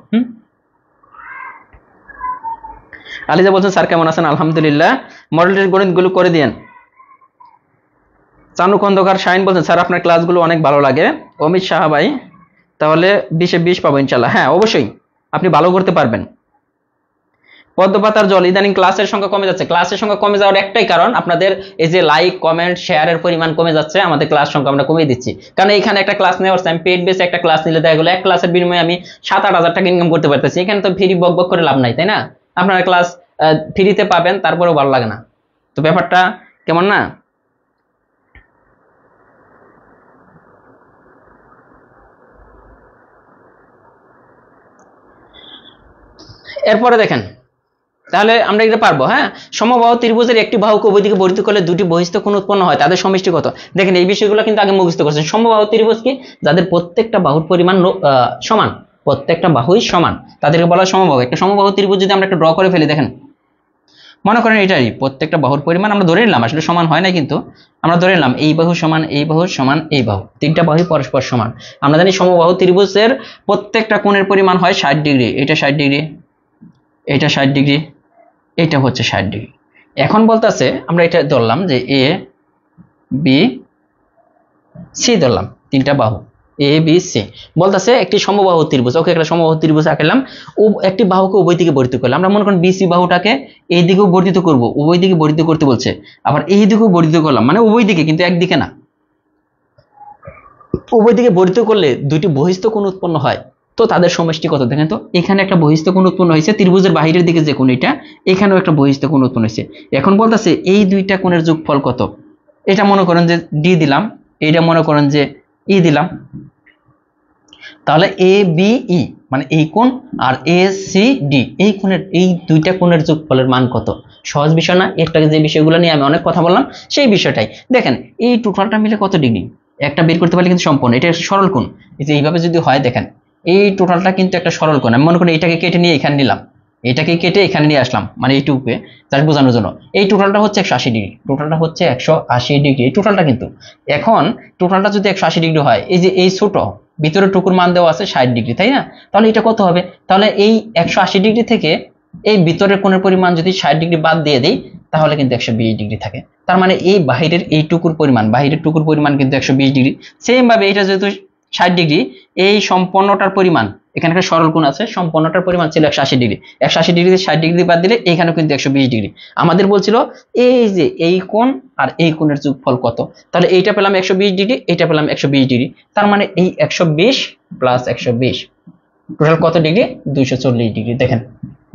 আলিজা বলছেন স্যার কেমন আছেন, আলহামদুলিল্লাহ। মডেল টেস্ট গণিতগুলো করে দিয়েন। চানু খন্দকার শাহিন বলছেন স্যার আপনার ক্লাসগুলো অনেক ভালো লাগে। অমিত সাহা ভাই তাহলে 20-এ 20 পাবো ইনশাল্লাহ। হ্যাঁ অবশ্যই আপনি ভালো করতে পারবেন। পদ্মপাতার জল ইদানিং ক্লাসের সংখ্যা কমে যাচ্ছে। ক্লাসের সংখ্যা কমে যাওয়ার একটাই কারণ আপনাদের এই যে লাইক কমেন্ট শেয়ারের পরিমাণ কমে যাচ্ছে, আমাদের ক্লাস সংখ্যা আমরা কমিয়ে দিচ্ছি। কারণ এখানে একটা ক্লাস নেওয়ার আমি পেড বেসে একটা ক্লাস নিলে দেখা গেলো এক ক্লাসের বিনিময়ে আমি 7-8 হাজার টাকা ইনকাম করতে পারতেছি। এখানে তো ফ্রি বক বক করে লাভ নাই, তাই না? আপনারা ক্লাস ফ্রিতে পাবেন তারপরেও ভালো লাগে না, তো ব্যাপারটা কেমন না? এরপরে দেখেন তাহলে আমরা এটা পারবো। হ্যাঁ, সমবাহু ত্রিভুজের একটি বাহুকে উভয় দিকে বর্ধিত করলে দুটি বহিস্থ কোণ উৎপন্ন হয়, তাদের সমষ্টি কত? দেখেন এই বিষয়গুলো কিন্তু আগে মুখস্থ করছেন। সমবাহু ত্রিভুজ কি? যাদের প্রত্যেকটা বাহুর পরিমাণ সমান, প্রত্যেকটা বাহুই সমান, তাদেরকে বলা হয় সমবাহু। একটা সমবাহু ত্রিভুজ যদি আমরা একটা ড্র করে ফেলি, দেখেন মনে করেন এটাই প্রত্যেকটা বাহুর পরিমাণ আমরা ধরে নিলাম, আসলে সমান হয় না কিন্তু আমরা ধরে নিলাম এই বাহু সমান এই বাহু সমান এই বাহু, তিনটা বাহুই পরস্পর সমান। আমরা জানি সমবাহু ত্রিভুজের প্রত্যেকটা কোণের পরিমাণ হয় 60 ডিগ্রি, এটা 60 ডিগ্রি, এটা 60 ডিগ্রি, এটা হচ্ছে 60 ডিগ্রি। এখন বলতেছে আমরা এটা ধরলাম যে এ বি সি ধরলাম, তিনটা বাহু এ বি সি। বলতেছে একটি সমবাহু ত্রিভুজ, ওকে একটা সমবাহু ত্রিভুজ আঁকলাম, একটি বাহুকে উভয় দিকে বর্ধিত করলাম। আমরা মনে করেন বিসি বাহুটাকে এই দিকেও বর্ধিত করব, উভয় দিকে বর্ধিত করতে বলছে, আবার এই দিকেও বর্ধিত করলাম, মানে উভয় দিকে কিন্তু একদিকে না, উভয় দিকে বর্ধিত করলে দুইটি বহিস্থ কোণ উৎপন্ন হয়। তো তাদের সমষ্টি কত? দেখেন তো এখানে একটা বহিস্থ কোণ উৎপন্ন হয়েছে, ত্রিভুজের বাহিরের দিকে যে কোণ এটা, এখানেও একটা বহিস্থ কোণ উৎপন্ন হয়েছে। এখন বলতেছে এই দুইটা কোণের যোগফল কত? এটা মনে করেন যে ডি দিলাম, এটা মনে করেন যে ই দিলাম, তাহলে এ বি ই মানে এই কোণ আর এ সি ডি এই কোণের, এই দুইটা কোণের যোগফলের মান কত? সহজ বিষয় না? এটাকে যে বিষয়গুলো নিয়ে আমি অনেক কথা বললাম সেই বিষয়টাই দেখেন, এই টোটালটা মিলে কত ডিগ্রি একটা বের করতে পারলে কিন্তু সম্পূর্ণ এটা একটা সরল কোণ। এই যে এইভাবে যদি হয় দেখেন এই টোটালটা কিন্তু একটা সরল কোণ। আমি মনে করি এটাকে কেটে নিয়ে এখানে নিলাম, এটাকে কেটে এখানে নিয়ে আসলাম, মানে এইটুকুকে জাস্ট বোঝানোর জন্য। এই টোটালটা হচ্ছে 180 ডিগ্রি, টোটালটা হচ্ছে 180 ডিগ্রি এই টোটালটা কিন্তু। এখন টোটালটা যদি 180 ডিগ্রি হয়, এই যে এই ছোট ভিতরের টুকুর মান দেওয়া আছে 60 ডিগ্রি, তাই না? তাহলে এটা কত হবে? তাহলে এই 180 ডিগ্রি থেকে এই ভিতরের কোণের পরিমাণ যদি 60 ডিগ্রি বাদ দিয়ে দেই তাহলে কিন্তু 120 ডিগ্রি থাকে। তার মানে এই বাহিরের এই টুকুর পরিমাণ, বাহিরের টুকুর পরিমাণ কিন্তু 120 ডিগ্রি। সেম ভাবে এটা যেহেতু 60 ডিগ্রি, এই সম্পূর্ণটার পরিমাণ, এখানে একটা সরল কোণ আছে, সম্পূর্ণটার পরিমাণ ছিল 180 ডিগ্রি, 180 ডিগ্রি 60 ডিগ্রি বাদ দিলে এখানেও কিন্তু 120 ডিগ্রি। আমাদের বলছিল এই যে এই কোণ আর এই কোণের যোগফল কত, তাহলে এইটা পেলাম 120 ডিগ্রি, এইটা পেলাম 120 ডিগ্রি, তার মানে এই 120 প্লাস 120 টোটাল কত ডিগ্রি? 240 ডিগ্রি। দেখেন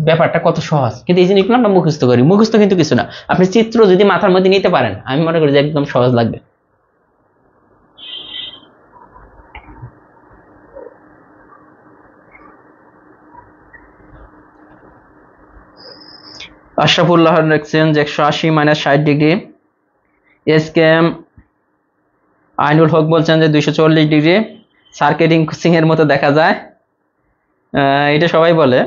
ব্যাপারটা কত সহজ, কিন্তু এই জিনিসগুলো আমরা মুখস্থ করি, মুখস্থ কিন্তু কিছু না, আপনি চিত্র যদি মাথার মধ্যে নিতে পারেন আমি মনে করি যে একদম সহজ লাগবে। আশরাফুল্লাহ লিখছেন 180 minus 60 degree. S K M Ainul Haque বলছেন যে 240 ডিগ্রি, সার্কেটিং সিং এর মতো দেখা যায়, এটা সবাই বলে।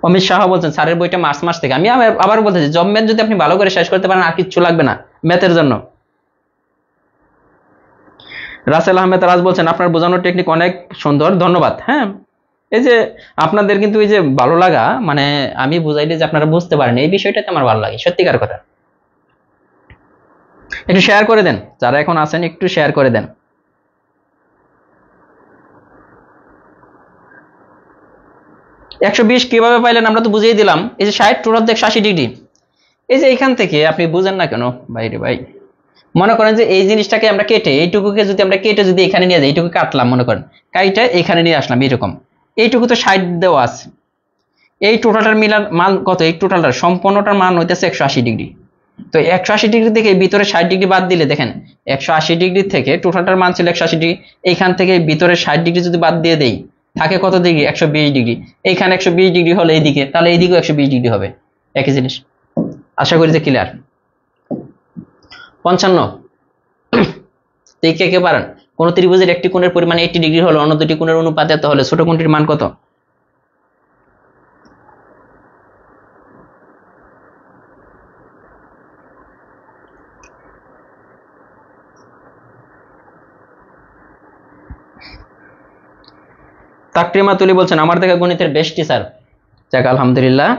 অমিত শাহ বলছেন স্যারের বইটা মার্চ থেকে। আমি আবার বলতেছি জব ম্যাথ যদি আপনি ভালো করে শেষ করতে পারেন আর কিচ্ছু লাগবে না ম্যাথের জন্য। রাসেল আহমেদ রাজ বলছেন আপনার বোঝানোর টেকনিক অনেক সুন্দর, ধন্যবাদ। হ্যাঁ, এই যে আপনাদের কিন্তু এই যে ভালো লাগা, মানে আমি বুঝাইলে যে আপনারা বুঝতে পারেন এই বিষয়টাতে আমার ভালো লাগে, সত্যিকার কথা। একটু শেয়ার করে দেন, যারা এখন আছেন একটু শেয়ার করে দেন। একশো 20 কিভাবে পাইলেন আমরা তো বুঝিয়ে দিলাম। এই যে 60 টোটাল 180 ডিগ্রি, এই যে এখান থেকে আপনি বুঝেন না কেন ভাই রে ভাই। মনে করেন যে এই জিনিসটাকে আমরা কেটে, এইটুকুকে যদি আমরা কেটে যদি এখানে নিয়ে যাই, এইটুকু কাটলাম মনে করেন, কাইটা এখানে নিয়ে আসলাম এরকম, এইটুকু তো 60 দেওয়া আছে, এই টোটালটার মিলার মান কত? এই টোটালটার সম্পূর্ণটার মান হইতেছে 180 ডিগ্রি। তো 180 ডিগ্রি থেকে ভিতরে 60 ডিগ্রি বাদ দিলে দেখেন 180 ডিগ্রি থেকে টোটালটার মান ছিল 180 ডিগ্রি, এইখান থেকে ভিতরে 60 ডিগ্রি যদি বাদ দিয়ে দেই থাকে কত ডিগ্রি? 120 ডিগ্রি। এইখানে 120 ডিগ্রি হলে এইদিকে, তাহলে এইদিকেও 120 ডিগ্রি হবে, একই জিনিস। আশা করি যে ক্লিয়ার। 55 কে কে পারেন? কোন ত্রিভুজের একটি কোণের পরিমাণ 80 ডিগ্রি হলো অন্য দুটি কোণের অনুপাতে এত হলে ছোট কোণটির মান কত? তাকরিমা তুলি বলছেন আমার দেখা গণিতের বেস্ট টিচার। যাক আলহামদুলিল্লাহ।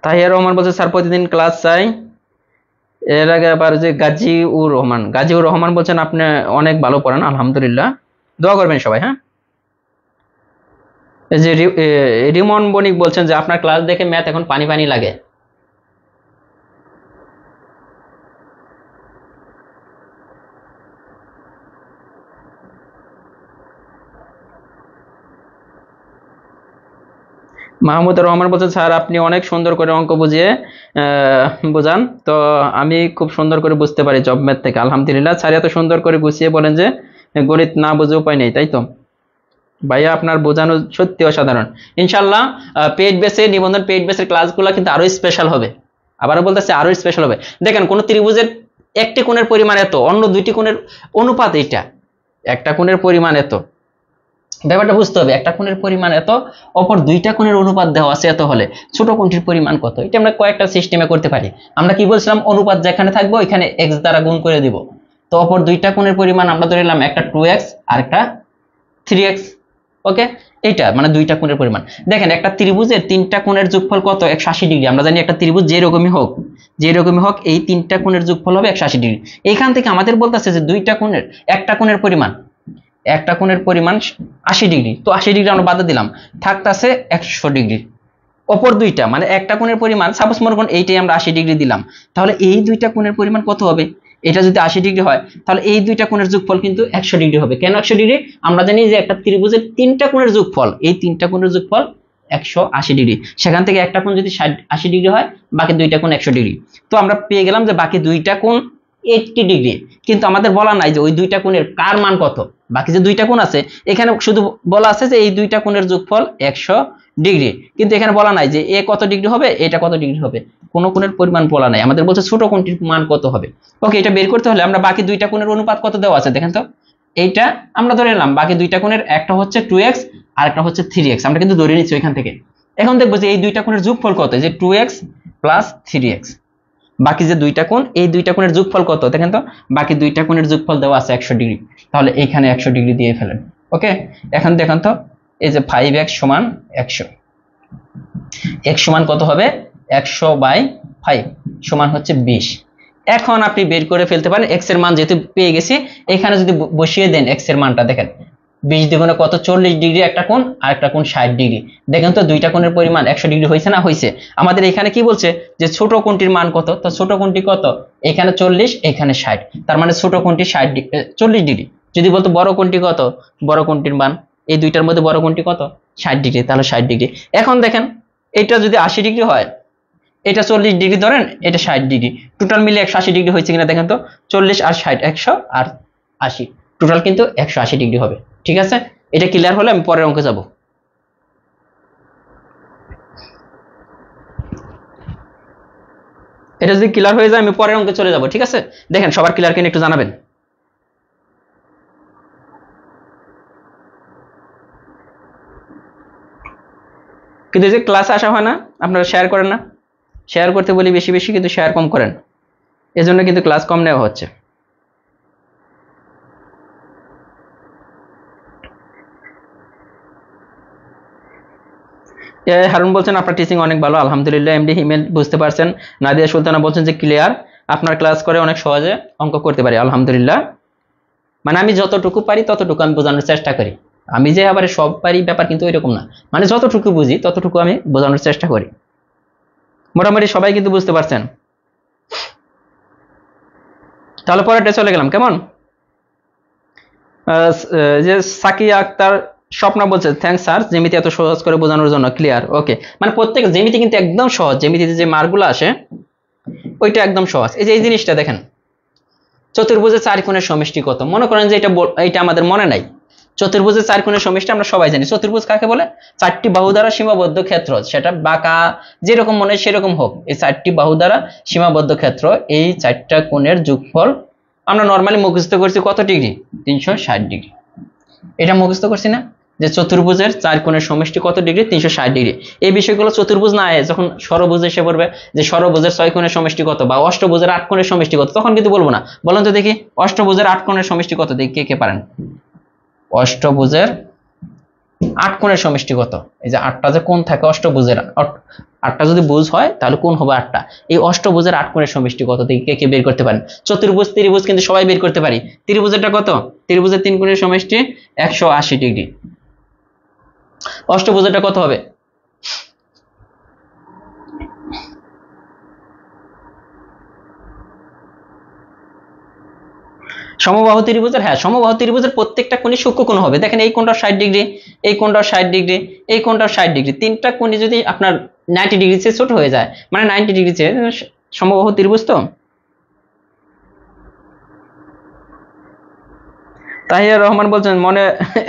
তাহিয়া রহমান বলছে স্যার প্রতিদিন ক্লাস চাই, এর আগে আবার যে গাজীউর রহমান বলছেন আপনি অনেক ভালো পড়ান, আলহামদুলিল্লাহ, দোয়া করবেন সবাই। হ্যাঁ, এই যে রিমন বণিক বলছেন যে আপনার ক্লাস দেখে ম্যাথ এখন পানি পানি লাগে। মাহমুদুর রহমান বলছেন স্যার আপনি অনেক সুন্দর করে অঙ্ক বুঝিয়ে বোঝান, তো আমি খুব সুন্দর করে বুঝতে পারি জব ম্যাথ থেকে, আলহামদুলিল্লাহ। স্যার এত সুন্দর করে গুছিয়ে বলেন যে গণিত না বুঝে উপায় নেই, তাই তো ভাইয়া আপনার বোঝানো সত্যি অসাধারণ। ইনশাল্লাহ পেইড বেসে নিবন্ধন পেইড বেসের ক্লাসগুলো কিন্তু আরো স্পেশাল হবে, আবারও বলতেছে আরো স্পেশাল হবে। দেখেন কোন ত্রিভুজের একটি কোণের পরিমাণ এত, অন্য দুইটি কোণের অনুপাত এইটা, একটা কোণের পরিমাণ এত, ব্যাপারটা বুঝতে হবে, একটা কোণের পরিমাণ এত, অপর দুইটা কোণের অনুপাত দেওয়া আছে এত হলে ছোট কোণটির পরিমাণ কত, এটা আমরা কয়েকটা সিস্টেমে করতে পারি। আমরা কি বলছিলাম, অনুপাত যেখানে থাকবে ওইখানে x দ্বারা গুণ করে দিব, তো অপর দুইটা কোণের পরিমাণ আমরা ধরে নিলাম একটা 2x আর একটা 3x। ওকে, এইটা মানে দুইটা কোণের পরিমাণ। দেখেন একটা ত্রিভুজের তিনটা কোণের যোগফল কত, 180 ডিগ্রি। আমরা জানি একটা ত্রিভুজ যেরকমই হোক এই তিনটা কোণের যোগফল হবে 180 ডিগ্রি। এইখান থেকে আমাদের বলতেছে যে দুইটা কোণের একটা কোণের পরিমাণ 80 ডিগ্রি, তো 80 ডিগ্রি আমরা বাদ দিলাম, থাকতেছে 100 ডিগ্রি। অপর দুইটা মানে একটা কোণের পরিমাণ, সাপোজ মনে করুন এইটাই আমরা 80 ডিগ্রি দিলাম, তাহলে এই দুইটা কোণের পরিমাণ কত হবে, এটা যদি 80 ডিগ্রি হয় তাহলে এই দুইটা কোণের যোগফল কিন্তু 100 ডিগ্রি হবে। কেন 100 ডিগ্রি? আমরা জানি যে একটা ত্রিভুজের তিনটা কোণের যোগফল, এই তিনটা কোণের যোগফল 180 ডিগ্রি, সেখান থেকে একটা কোণ যদি 80 ডিগ্রি হয় বাকি দুইটা কোণ 100 ডিগ্রি, তো আমরা পেয়ে গেলাম যে বাকি দুইটা কোণ 80 ডিগ্রি। কিন্তু আমাদের বলা নাই যে ওই দুইটা কোণের কার মান কত, বাকি যে দুইটা কোণ আছে এখানে শুধু বলা আছে যে এই দুইটা কোণের যোগফল 100 ডিগ্রি, কিন্তু এখানে বলা নাই যে এ কত ডিগ্রি হবে, এটা কত ডিগ্রি হবে, কোন কোণের পরিমাণ বলা নাই, আমাদের বলছে ছোট কোণটির মান কত হবে। ওকে, এটা বের করতে হলে আমরা বাকি দুইটা কোণের অনুপাত কত দেওয়া আছে দেখেন তো, এইটা আমরা ধরে নিলাম বাকি দুইটা কোণের একটা হচ্ছে 2x আর একটা হচ্ছে 3x, আমরা কিন্তু ধরে নিচ্ছি ওইখান থেকে। এখন দেখবো যে এই দুইটা কোণের যোগফল কত, যে 2x প্লাস 3x, বাকি যে দুইটা কোণ এই দুইটা কোণের যোগফল কত দেখেন তো, বাকি দুইটা কোণের যোগফল দেওয়া আছে 100 ডিগ্রি, তাহলে এইখানে 100 ডিগ্রি দিয়ে ফেলেন। ওকে, এখন দেখেন তো এই যে 5x সমান 100, x সমান কত হবে, 100/5 সমান হচ্ছে 20। এখন আপনি বের করে ফেলতে পারেন x এর মান, যেহেতু পেয়ে গেছি এখানে যদি বসিয়ে দেন x এর মানটা, দেখেন 20 দ্বিগুণে কত, 40 ডিগ্রি একটা কোণ আর একটা কোণ 60 ডিগ্রি। দেখেন তো দুইটা কোণের পরিমাণ 100 ডিগ্রি হয়েছে না হয়েছে। আমাদের এখানে কি বলছে যে ছোট কোণটির মান কত, তো ছোট কোণটি কত, এখানে 40 এখানে 60, তার মানে ছোট কোণটি 40 ডিগ্রি। যদি বলতো বড় কোণটি কত, বড় কোণটির মান এই দুইটার মধ্যে বড় কোণটি কত, 60 ডিগ্রি, তাহলে 60 ডিগ্রি। এখন দেখেন এটা যদি 80 ডিগ্রি হয়, এটা 40 ডিগ্রি ধরেন, এটা 60 ডিগ্রি, টোটাল মিলে 180 ডিগ্রি হয়েছে কিনা দেখেন তো, 40 আর 60 100 আর 80, টোটাল কিন্তু 180 ডিগ্রি হবে। ঠিক আছে, এটা ক্লিয়ার হলে আমি পরের অঙ্কে যাব। এটা যদি ক্লিয়ার হয়ে যায় আমি পরের অঙ্কে চলে যাব। ঠিক আছে, দেখেন সবার ক্লিয়ার কিনা একটু জানাবেন। কিন্তু যে ক্লাসে আসা হয় না, আপনারা শেয়ার করেন না, শেয়ার করতে বলি বেশি বেশি, কিন্তু শেয়ার কম করেন, এজন্য কিন্তু ক্লাস কম নেওয়া হচ্ছে। হারুন বলছেন আপনার টিচিং অনেক ভালো, আলহামদুলিল্লাহ। এমডি হিমেল বুঝতে পারছেন। নাদিয়া সুলতানা বলছেন যে ক্লিয়ার, আপনার ক্লাস করে অনেক সহজে অঙ্ক করতে পারি, আলহামদুলিল্লাহ। মানে আমি যতটুকু পারি ততটুকু আমি বোঝানোর চেষ্টা করি, আমি যে আবার সব পারি ব্যাপার কিন্তু ওইরকম না, মানে যতটুকু বুঝি ততটুকু আমি বোঝানোর চেষ্টা করি। মোটামুটি সবাই কিন্তু বুঝতে পারছেন। তাহলে পরেরটা চলে গেলাম, কেমন? যে সাকিয়া আক্তার স্বপ্না বলছে থ্যাংকস স্যার, জ্যামিতি এত সহজ করে বোঝানোর জন্য, ক্লিয়ার। ওকে, মানে প্রত্যেক জ্যামিতি কিন্তু একদম সহজ, জ্যামিতিতে যে মার্কগুলো আসে ওইটা একদম সহজ। এই যে এই জিনিসটা দেখেন, চতুর্ভুজের 4 কোণের সমষ্টি কত, মনে করেন যে এটা আমাদের মনে নাই, চতুর্ভুজের 4 কোণের সমষ্টি আমরা সবাই জানি। চতুর্ভুজ কাকে বলে, 4টি বাহু দ্বারা সীমাবদ্ধ ক্ষেত্র, সেটা বাঁকা যেরকম মনে সেরকম হোক, এই 4টি বাহু দ্বারা সীমাবদ্ধ ক্ষেত্র, এই 4টা কোণের যোগফল আমরা নরমালি মুখস্থ করছি কত ডিগ্রি, 360 ডিগ্রি। এটা মুখস্থ করছি না, যে চতুর্ভুজের 4 কোণের সমষ্টি কত ডিগ্রি, 360 ডিগ্রি। এই বিষয়গুলো চতুর্ভুজ না আয় যখন ষড়ভুজ এসে পড়বে, যে ষড়ভুজের 6 কোণের সমষ্টি কত, বা অষ্টভুজের 8 কোণের সমষ্টি কত, তখন কিন্তু বলবো না। বলেন তো দেখি অষ্টভুজের 8 কোণের সমষ্টি কত, দেখি কে কে পারেন। অষ্টভুজের 8 কোণের সমষ্টি কত? এই যে 8টা যে কোণ থাকে অষ্টভুজের, 8টা যদি ভুজ হয় তাহলে কোণ হবে 8টা। এই অষ্টভুজের 8 কোণের সমষ্টি কত থেকে কে কে বের করতে পারেন? চতুর্ভুজ ত্রিভুজ কিন্তু সবাই বের করতে পারি। ত্রিভুজেরটা কত? ত্রিভুজের 3 কোণের সমষ্টি 180 ডিগ্রি। অষ্টভুজেরটা কত হবে? সমবাহু ত্রিভুজের, হ্যাঁ সমবাহু ত্রিভুজের প্রত্যেকটা কোণই সূক্ষ্মকোণ হবে। দেখেন এই কোণটা 60 ডিগ্রি, এই কোণটা 60 ডিগ্রি, এই কোণটা 60 ডিগ্রি, তিনটা কোণই যদি আপনার 90 ডিগ্রি চেয়ে ছোট হয়ে যায়, মানে 90 ডিগ্রি চেয়ে সমবাহু ত্রিভুজ। তো তাহিয়া রহমান বলছেন মনে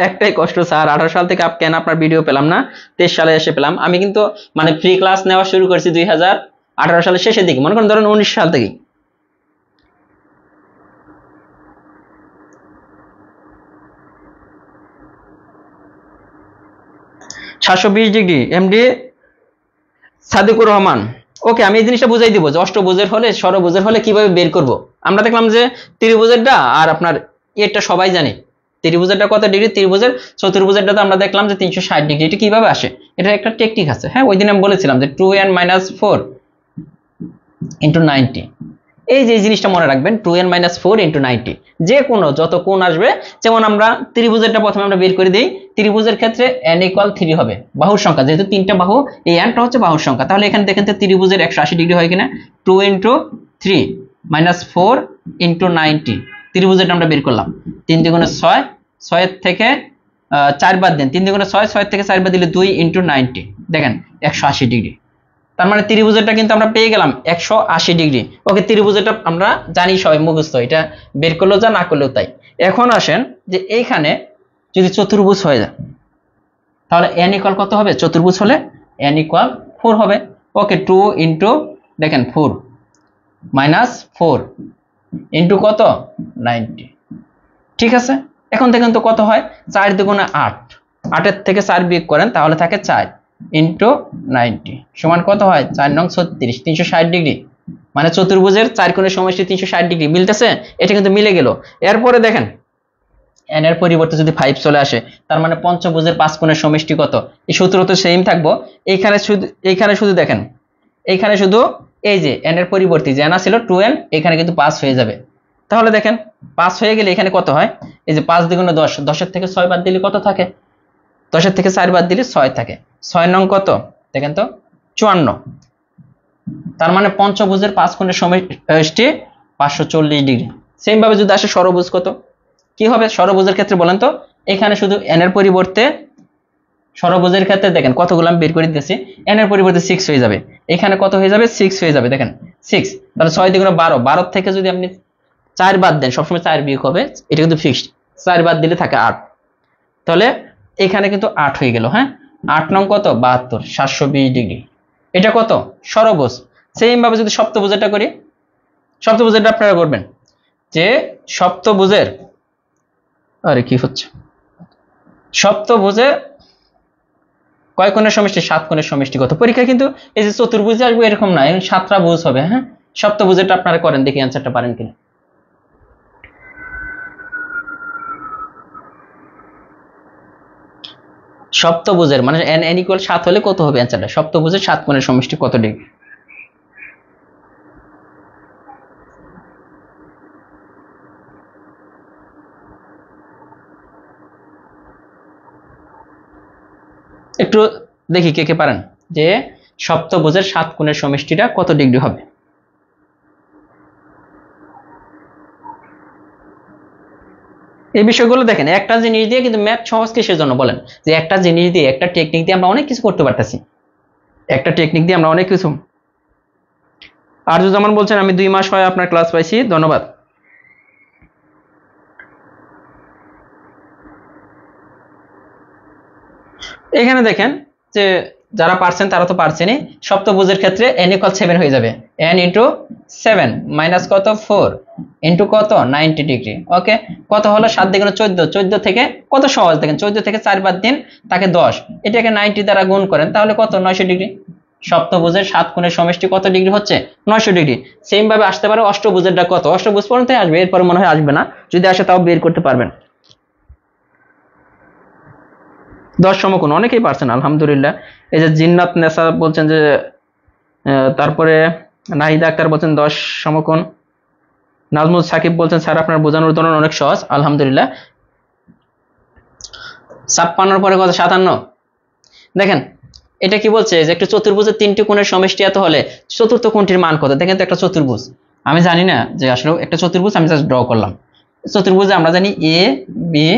একটাই কষ্ট স্যার, 18 সাল থেকে কেন আপনার ভিডিও পেলাম না, 23 সালে এসে পেলাম। আমি কিন্তু মানে ফ্রি ক্লাস নেওয়া শুরু করেছি 2018 সালের শেষের দিকে, মনে করেন ধরেন 19 সাল থেকে। Degree MD Sadiqur Rahman. Okay, আমি এই জিনিসটা বুঝাই দিব যে অষ্টভুজের হলে ষড়ভুজের হলে কিভাবে বের করব। আমরা দেখলাম যে ত্রিভুজেরটা আর আপনার এটা সবাই জানে, ত্রিভুজেরটা কত ডিগ্রি, ত্রিভুজের চতুর্ভুজেরটা তো আমরা দেখলাম যে 360 ডিগ্রি। এটা কিভাবে আসে, এটা একটা টেকনিক আছে। হ্যাঁ, ওই দিন আমি বলেছিলাম যে 2n - 4 × 90। এই যে জিনিসটা মনে রাখবেন, 2n - 4 × 90। যে কোনো যত কোণ আসবে, যেমন আমরা ত্রিভুজেরটা প্রথমে আমরা বের করে দিই। ত্রিভুজের ক্ষেত্রে n = 3 হবে, বাহুর সংখ্যা, যেহেতু তিনটা বাহু, এই n টা হচ্ছে বাহুর সংখ্যা। তাহলে এখানে দেখেন তো ত্রিভুজের 180 ডিগ্রি হয় কিনা, 2 × 3 - 4 × 90। ত্রিভুজেরটা আমরা বের করলাম। 3 × 6, 6 থেকে 4 বাদ দেন, 3 × 6, 6 থেকে 4 বাদ দিলে 2 × 90, দেখেন 180 ডিগ্রি। তার মানে ত্রিভুজেরটা কিন্তু আমরা পেয়ে গেলাম 180 ডিগ্রি। ওকে, ত্রিভুজেরটা আমরা জানি সবাই মুখস্থ, এটা বের করলেও যা না করলেও তাই। এখন আসেন যে এইখানে যদি চতুর্ভুজ হয়ে যায় তাহলে n = কত হবে? চতুর্ভুজ হলে n = 4 হবে। ওকে, 2 × দেখেন 4 - 4 × কত? 90। ঠিক আছে, এখন দেখেন তো কত হয়, 4 × 8, 8 এর থেকে 4 বিয়োগ করেন তাহলে থাকে 4 × 90 সমান কত হয়? 4 নং 36, 360 ডিগ্রি। মানে চতুর্ভুজের 4 কোণের সমষ্টি 360 ডিগ্রি। মিলতেছে? এটা কিন্তু মিলে গেল। এরপরে দেখেন n এর পরিবর্তে যদি 5 চলে আসে, তার মানে পঞ্চভুজের 5 কোণের সমষ্টি কত? এই সূত্র তো সেম থাকবো। এইখানে শুধু দেখেন, এইখানে শুধু এই যে n এর পরিবর্তে যে n ছিল 2n, এখানে কিন্তু 5 হয়ে যাবে। তাহলে দেখেন 5 হয়ে গেলে এখানে কত হয়? এই যে 5 × 10, 10 এর থেকে 6 বাদ দিলে কত থাকে? 10 এর থেকে 4 বাদ দিলে 6 থাকে। 6 নং কত? দেখেন তো 54। তার মানে পঞ্চভুজের 5 কোণের সমষ্টি 540 ডিগ্রি। সেম ভাবে যদি আসে ষড়ভুজ, কত কি হবে ষড়ভুজের ক্ষেত্রে বলেন তো? এখানে শুধু n এর পরিবর্তে, ষড়ভুজের ক্ষেত্রে দেখেন কতগুলো আমি বের করে দিতেছি, n এর পরিবর্তে 6 হয়ে যাবে। এখানে কত হয়ে যাবে? 6 হয়ে যাবে। দেখেন 6, তাহলে 6 × 12, 12 থেকে যদি আপনি 4 বাদ দেন, সবসময় 4 বিয়োগ হবে, এটা কিন্তু ফিক্সড। 4 বাদ দিলে থাকে 8, তাহলে এখানে কিন্তু 8 হয়ে গেল। হ্যাঁ, 8 নং কত? 72, 720 ডিগ্রি। এটা কত? ষড়ভুজ। সেম ভাবে যদি সপ্তভুজেরটা করি, সপ্তভুজেরটা আপনারা করবেন যে সপ্তভুজের, আরে কি হচ্ছে, সপ্তভুজের কয় কোণের সমষ্টি? 7 কোণের সমষ্টি কত? পরীক্ষা কিন্তু এই যে চতুর্ভুজে আসবে এরকম না, 7টা ভুজ হবে। হ্যাঁ, সপ্তভুজেরটা আপনারা করেন, দেখি অ্যান্সারটা পারেন কিনা। সপ্তভুজের মানে n = 7 হলে কত হবে অ্যান্সারটা? সপ্তভুজের 7 কোণের সমষ্টি কত ডিগ্রি? একটু দেখি কে কে পারেন যে সপ্তভুজের 7 কোণের সমষ্টিটা কত ডিগ্রি হবে। এই বিষয়গুলো দেখেন, একটা জিনিস দিয়ে কিন্তু ম্যাথ সহজ কিসের জন্য বলেন? যে একটা জিনিস দিয়ে, একটা টেকনিক দিয়ে আমরা অনেক কিছু করতে পারতেছি। একটা টেকনিক দিয়ে আমরা অনেক কিছু। আরজুজ্জামান বলছেন আমি 2 মাস হয় আপনার ক্লাস পাইছি, ধন্যবাদ। এখানে দেখেন যে যারা পারছেন তারা তো পারছেনই। সপ্তভুজের ক্ষেত্রে n = 7 হয়ে যাবে। n × 7 মাইনাস কত? 4 ইন্টু কত? 90 ডিগ্রি। ওকে, কত হলো? 7 × 14, 14 থেকে কত সহজ দেখেন, 14 থেকে 4 বাদ দিন, তাকে 10, এটাকে 90 দ্বারা গুণ করেন, তাহলে কত? 900 ডিগ্রি। সপ্তভুজের 7 কোণের সমষ্টি কত ডিগ্রি হচ্ছে? 900 ডিগ্রি। সেম ভাবে আসতে পারে অষ্টভুজেরটা কত? অষ্টভুজ পর্যন্ত আসবে, এরপরে মনে হয় আসবে না, যদি আসে তাও বের করতে পারবেন। 10 সমকোণ অনেকেই পারছেন আলহামদুলিল্লাহ। এই যে জিন্নাত নেসা বলছেন যে তারপরে নাহিদা আক্তার বলছেন 10 সমকোণ। নাজমুল সাকিব বলছেন স্যার আপনার বোঝানোর ধরন অনেক সহজ, আলহামদুলিল্লাহ। 56 পরে কত? 57। দেখেন এটা কি বলছে যে একটা চতুর্ভুজের 3টি কোণের সমষ্টি এত হলে চতুর্থ কোণটির মান কত। দেখেন তো একটা চতুর্ভুজ, আমি জানি না যে আসলে একটা চতুর্ভুজ আমি জাস্ট ড্র করলাম। চতুর্ভুজে আমরা জানি এ বি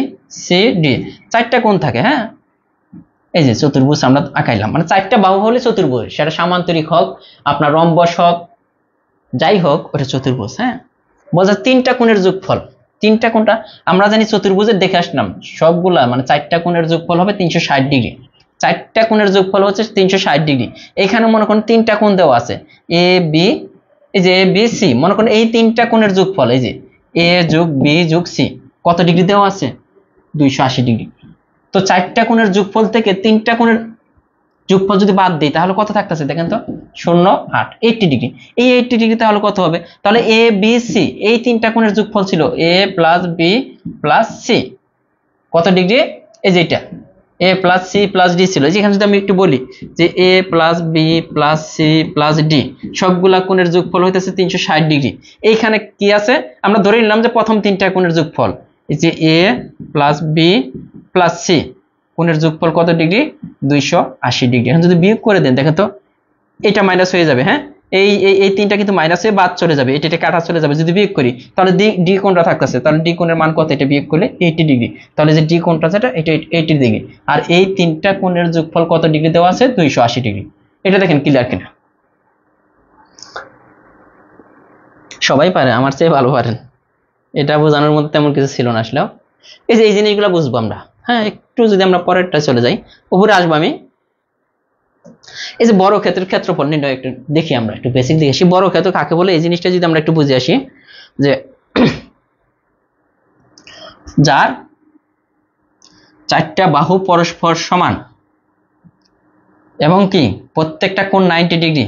সি ডি 4টা কোণ থাকে। হ্যাঁ, এই যে চতুর্ভুজ আমরা আঁকাইলাম, মানে 4টা বাহু হলে চতুর্ভুজ, সেটা সামান্তরিক হোক আপনার রম্বস হোক যাই হোক ওটা চতুর্ভুজ। হ্যাঁ, বলছে 3টা কোণের যোগফল। 3টা কোণটা আমরা জানি চতুর্ভুজের দেখে আসলাম সবগুলা, মানে 4টা কোণের যোগফল হবে 360 ডিগ্রি। 4টা কোণের যোগফল হচ্ছে 360 ডিগ্রি। এখানে মনে করেন 3টা কোণ দেওয়া আছে এ বি, এই যে এ বি সি, মনে করেন এই 3টা কোণের যোগফল, এই যে এ যোগ বি যোগ সি কত ডিগ্রি দেওয়া আছে? 280 ডিগ্রি। তো 4টা কোণের যোগফল থেকে 3টা কোণের যোগফল যদি বাদ দিই তাহলে কত থাকতেছে দেখেন তো? 0 8 80 ডিগ্রি। এই 80 ডিগ্রি তাহলে কত হবে? তাহলে এ বি সি এই 3টা কোণের যোগফল ছিল A plus B plus C, কত ডিগ্রি? এই যে এটা A plus C plus D ছিল। যেখানে যদি আমি একটু বলি যে A plus B plus C plus D সবগুলা কোণের যোগফল হইতেছে 360 ডিগ্রি। এইখানে কি আছে? আমরা ধরে নিলাম যে প্রথম 3টা কোণের যোগফল, এই যে A plus B plus C কোণের যোগফল কত ডিগ্রি? 280 ডিগ্রি। এখন যদি বিয়োগ করে দেন দেখেন তো এটা মাইনাস হয়ে যাবে। হ্যাঁ, এই এই 3টা কিন্তু মাইনাস হয়ে বাদ চলে যাবে, এটা কাটা চলে যাবে। যদি বিয়োগ করি তাহলে ডি কোণটা থাকতেছে, তাহলে ডি কোণের মান কত? এটা বিয়োগ করলে 80 ডিগ্রি। তাহলে যে ডি কোণটা যেটা এটা 80 ডিগ্রি, আর এই 3টা কোণের যোগফল কত ডিগ্রি দেওয়া আছে? 280 ডিগ্রি। এটা দেখেন ক্লিয়ার কিনা? সবাই পারে, আমার চেয়ে ভালো পারেন। এটা বোঝানোর মধ্যে তেমন কিছু ছিল না আসলে। এই যে এই জিনিসগুলো বুঝবো আমরা। হ্যাঁ, একটু যদি আমরা পরেরটা চলে যাই, উপরে আসবো আমি। এই যে বড় ক্ষেত্রের ক্ষেত্রফল নির্ণয় একটু দেখি, আমরা একটু বেসিক দেখে আসি। বড় ক্ষেত্র কাকে বলে এই জিনিসটা যদি আমরা একটু বুঝে আসি, যে যার 4টা বাহু পরস্পর সমান এবং কি প্রত্যেকটা কোণ 90 ডিগ্রি।